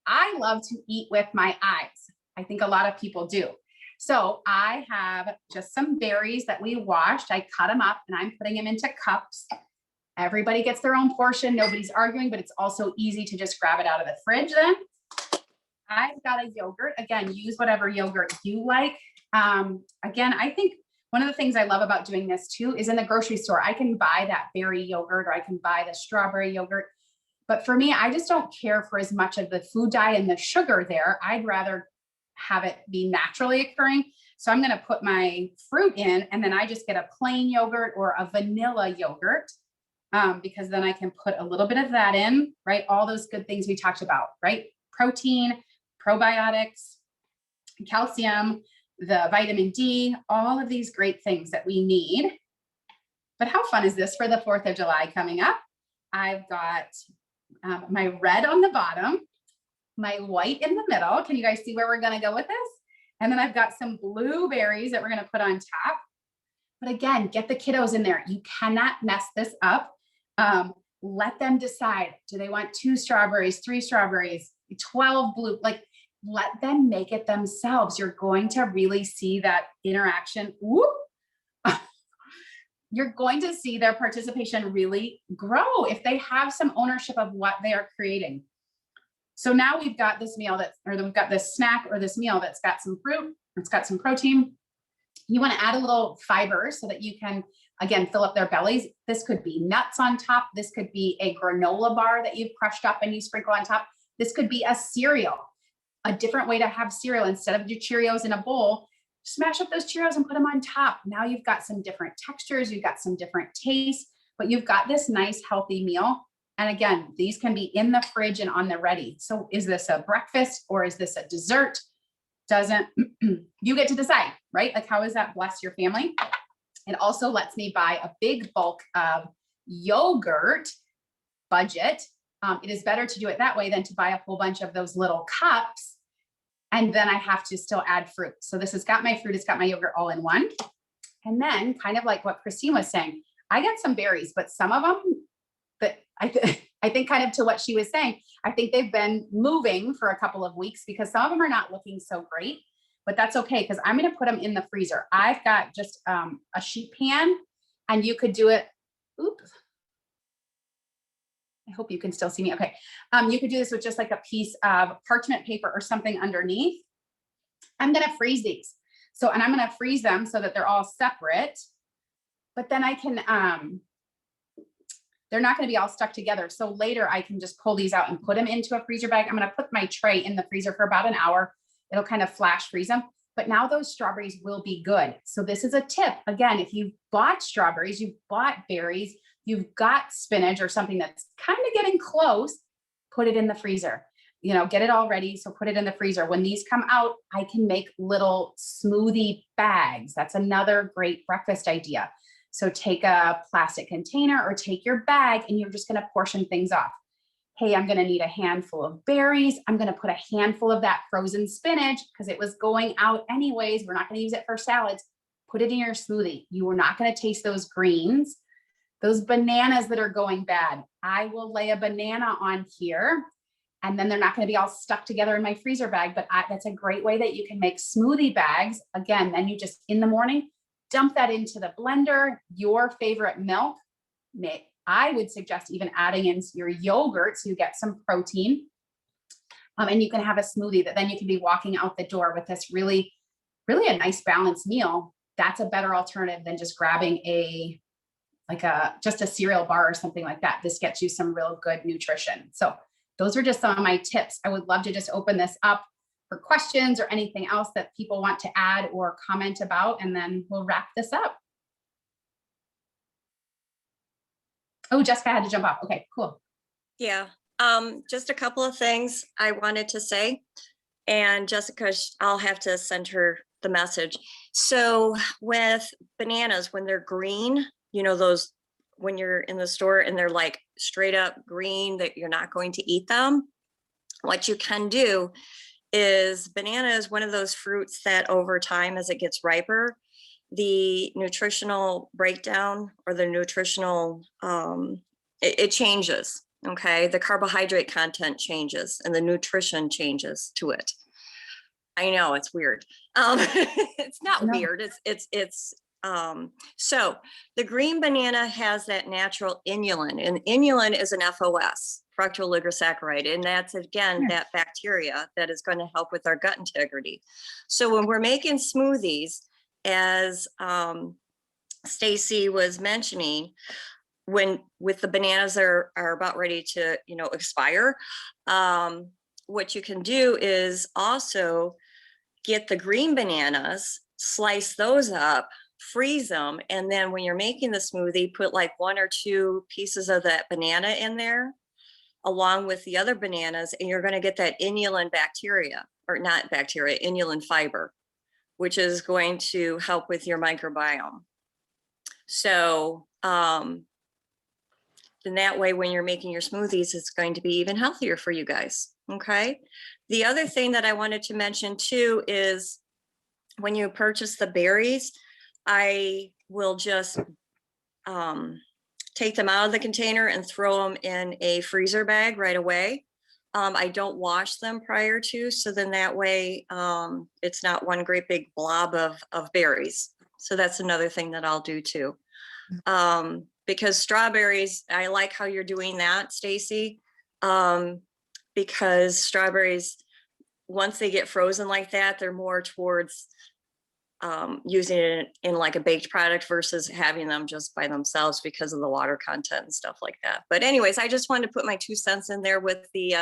I love to eat with my eyes. I think a lot of people do. So I have just some berries that we washed. I cut them up and I'm putting them into cups. Everybody gets their own portion. Nobody's arguing, but it's also easy to just grab it out of the fridge then. I've got a yogurt. Again, use whatever yogurt you like. Again, I think one of the things I love about doing this too is in the grocery store, I can buy that berry yogurt or I can buy the strawberry yogurt. But for me, I just don't care for as much of the food dye and the sugar there. I'd rather have it be naturally occurring. So I'm going to put my fruit in and then I just get a plain yogurt or a vanilla yogurt because then I can put a little bit of that in, right? All those good things we talked about, right? Protein, probiotics, calcium, the vitamin D, all of these great things that we need. But how fun is this for the 4th of July coming up? I've got my red on the bottom, my white in the middle. Can you guys see where we're going to go with this? And then I've got some blueberries that we're going to put on top. But again, get the kiddos in there. You cannot mess this up. Let them decide. Do they want 2 strawberries, 3 strawberries, 12 blue? Like, let them make it themselves. You're going to really see that interaction. Whoop. You're going to see their participation really grow if they have some ownership of what they are creating. So now we've got this meal we've got this snack or this meal that's got some fruit, it's got some protein. You want to add a little fiber so that you can, again, fill up their bellies. This could be nuts on top. This could be a granola bar that you've crushed up and you sprinkle on top. This could be a cereal. A different way to have cereal, instead of your Cheerios in a bowl, smash up those Cheerios and put them on top. Now you've got some different textures, you've got some different tastes, but you've got this nice healthy meal. And again, these can be in the fridge and on the ready. So is this a breakfast or is this a dessert? You get to decide, right? Like, how does that bless your family? It also lets me buy a big bulk of yogurt budget. It is better to do it that way than to buy a whole bunch of those little cups. And then I have to still add fruit. So this has got my fruit, it's got my yogurt all in one. And then kind of like what Christine was saying, I got some berries, but some of them that I think kind of to what she was saying, I think they've been moving for a couple of weeks because some of them are not looking so great, but that's okay because I'm going to put them in the freezer. I've got just a sheet pan and you could do it. Oops. I hope you can still see me. Okay. You could do this with just like a piece of parchment paper or something underneath. I'm going to freeze these. So, and I'm going to freeze them so that they're all separate, but then I can, they're not going to be all stuck together. So later I can just pull these out and put them into a freezer bag. I'm going to put my tray in the freezer for about an hour. It'll kind of flash freeze them, but now those strawberries will be good. So this is a tip. Again, if you've bought strawberries, you've bought berries, you've got spinach or something that's kind of getting close, put it in the freezer. You know, get it all ready. So put it in the freezer. When these come out, I can make little smoothie bags. That's another great breakfast idea. So take a plastic container or take your bag and you're just going to portion things off. Hey, I'm going to need a handful of berries. I'm going to put a handful of that frozen spinach because it was going out anyways. We're not going to use it for salads. Put it in your smoothie. You are not going to taste those greens. Those bananas that are going bad, I will lay a banana on here and then they're not going to be all stuck together in my freezer bag. But that's a great way that you can make smoothie bags. Again, then you just in the morning, dump that into the blender, your favorite milk. I would suggest even adding in your yogurt so you get some protein. And you can have a smoothie that then you can be walking out the door with this really, really a nice balanced meal. That's a better alternative than just grabbing just a cereal bar or something like that. This gets you some real good nutrition. So those are just some of my tips. I would love to just open this up for questions or anything else that people want to add or comment about, and then we'll wrap this up. Oh, Jessica had to jump off. Okay, cool. Yeah, just a couple of things I wanted to say. And Jessica, I'll have to send her the message. So with bananas, when they're green, you know, those when you're in the store and they're like straight up green that you're not going to eat them, what you can do is banana is one of those fruits that over time, as it gets riper, the nutritional breakdown or the nutritional, it changes, okay? The carbohydrate content changes and the nutrition changes to it. I know it's weird. It's not weird, so the green banana has that natural inulin, and inulin is an FOS, fructooligosaccharides, and that's again that bacteria that is going to help with our gut integrity. So when we're making smoothies, as Stacy was mentioning, with the bananas that are about ready to expire, what you can do is also get the green bananas, slice those up, freeze them, and then when you're making the smoothie, put like 1 or 2 pieces of that banana in there along with the other bananas, and you're going to get that inulin bacteria, or not bacteria, inulin fiber, which is going to help with your microbiome. So then that way, when you're making your smoothies, it's going to be even healthier for you guys. Okay. The other thing that I wanted to mention too is when you purchase the berries, I will just take them out of the container and throw them in a freezer bag right away. I don't wash them prior to, so then that way it's not one great big blob of berries. So that's another thing that I'll do too. Because strawberries, I like how you're doing that, Stacy, because strawberries, once they get frozen like that, they're more towards using it in like a baked product versus having them just by themselves because of the water content and stuff like that. But anyways, I just wanted to put my 2 cents in there with the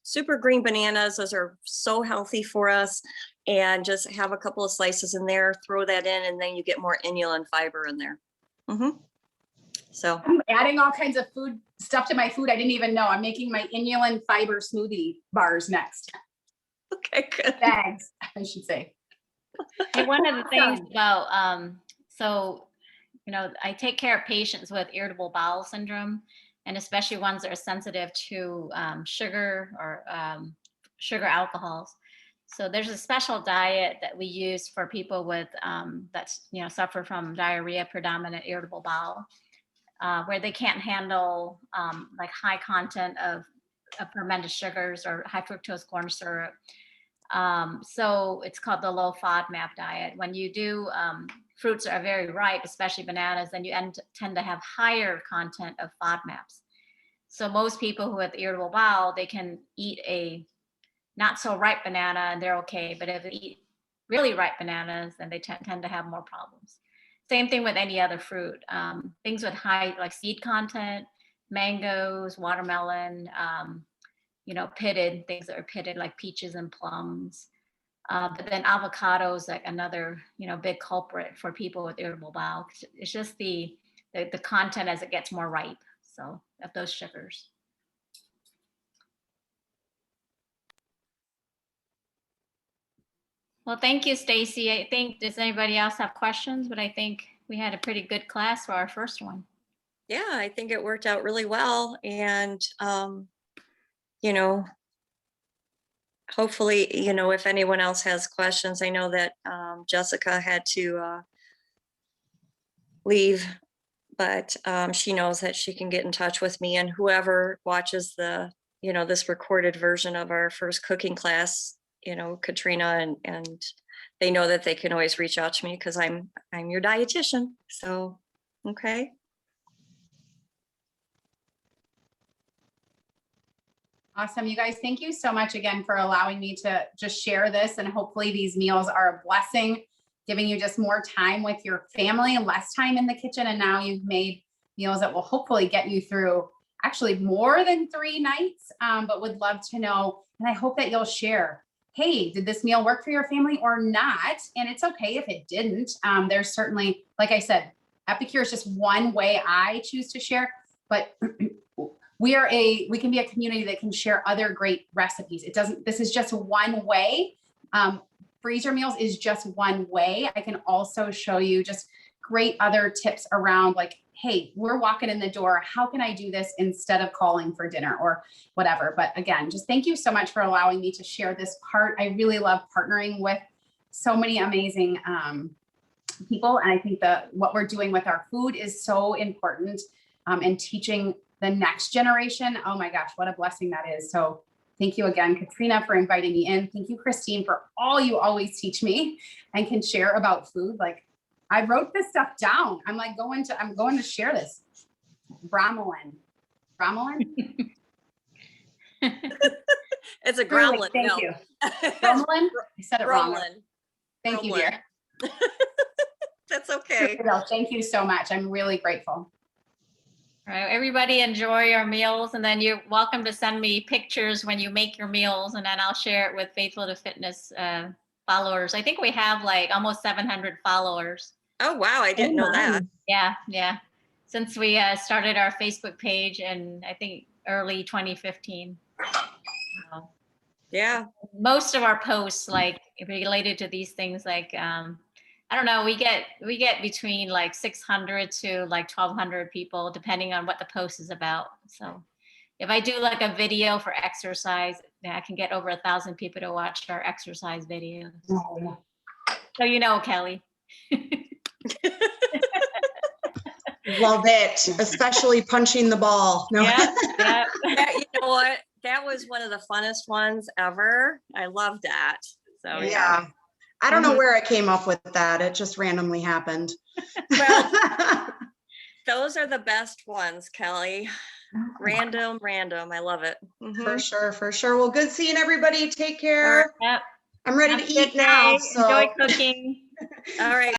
super green bananas. Those are so healthy for us, and just have a couple of slices in there, throw that in, and then you get more inulin fiber in there. So I'm adding all kinds of food stuff to my food. I didn't even know. I'm making my inulin fiber smoothie bars next. okay, good. Bags, I should say. Hey, one of the things about, I take care of patients with irritable bowel syndrome, and especially ones that are sensitive to sugar or sugar alcohols. So there's a special diet that we use for people with suffer from diarrhea, predominant irritable bowel, where they can't handle like high content of fermented sugars or high fructose corn syrup. So it's called the low FODMAP diet. When you do fruits that are very ripe, especially bananas, then you tend to have higher content of FODMAPs. So most people who have irritable bowel, they can eat a not so ripe banana and they're okay. But if they eat really ripe bananas, then they tend to have more problems. Same thing with any other fruit. Things with high like seed content, mangoes, watermelon, pitted, things that are pitted like peaches and plums. But then avocados, like another, big culprit for people with irritable bowel. It's just the content as it gets more ripe. So of those sugars. Well, thank you, Stacy. I think, does anybody else have questions? But I think we had a pretty good class for our first one. Yeah, I think it worked out really well. And, you know, hopefully, if anyone else has questions, I know that Jessica had to leave, but she knows that she can get in touch with me, and whoever watches this recorded version of our first cooking class, Katrina, and they know that they can always reach out to me because I'm your dietitian. So, okay. Awesome. You guys, thank you so much again for allowing me to just share this. And hopefully these meals are a blessing, giving you just more time with your family and less time in the kitchen. And now you've made meals that will hopefully get you through actually more than 3 nights, but would love to know. And I hope that you'll share, hey, did this meal work for your family or not? And it's okay if it didn't. There's certainly, like I said, Epicure is just one way I choose to share, but we can be a community that can share other great recipes. This is just one way. Freezer meals is just one way. I can also show you just great other tips around, like, hey, we're walking in the door. How can I do this instead of calling for dinner or whatever? But again, just thank you so much for allowing me to share this part. I really love partnering with so many amazing people. And I think that what we're doing with our food is so important, and teaching the next generation. Oh my gosh, what a blessing that is. So thank you again, Katrina, for inviting me in. Thank you, Christine, for all you always teach me and can share about food. Like, I wrote this stuff down. I'm going to share this. Bromelain. It's a Truly, gremlin. thank No. you. Bromelain? I said it wrong. Bromelain. Thank you, dear. That's okay. Thank you so much. I'm really grateful. All right, everybody enjoy your meals, and then you're welcome to send me pictures when you make your meals, and then I'll share it with Faithful to Fitness followers. I think we have like almost 700 followers. Oh, wow. I didn't know that. Yeah. Since we started our Facebook page in, I think, early 2015. Yeah. Most of our posts, like, related to these things, like, I don't know, we get between like 600 to like 1,200 people, depending on what the post is about. So if I do like a video for exercise, I can get over 1,000 people to watch our exercise videos. Oh. So, Kelly. Love it, especially punching the ball. No. Yeah. You know what? That was one of the funnest ones ever. I love that. So Yeah. I don't know where I came up with that. It just randomly happened. Well, those are the best ones, Kelly. Random. I love it. For sure. Well, good seeing everybody. Take care. Yep. I'm ready to eat now. So. Enjoy cooking. All right.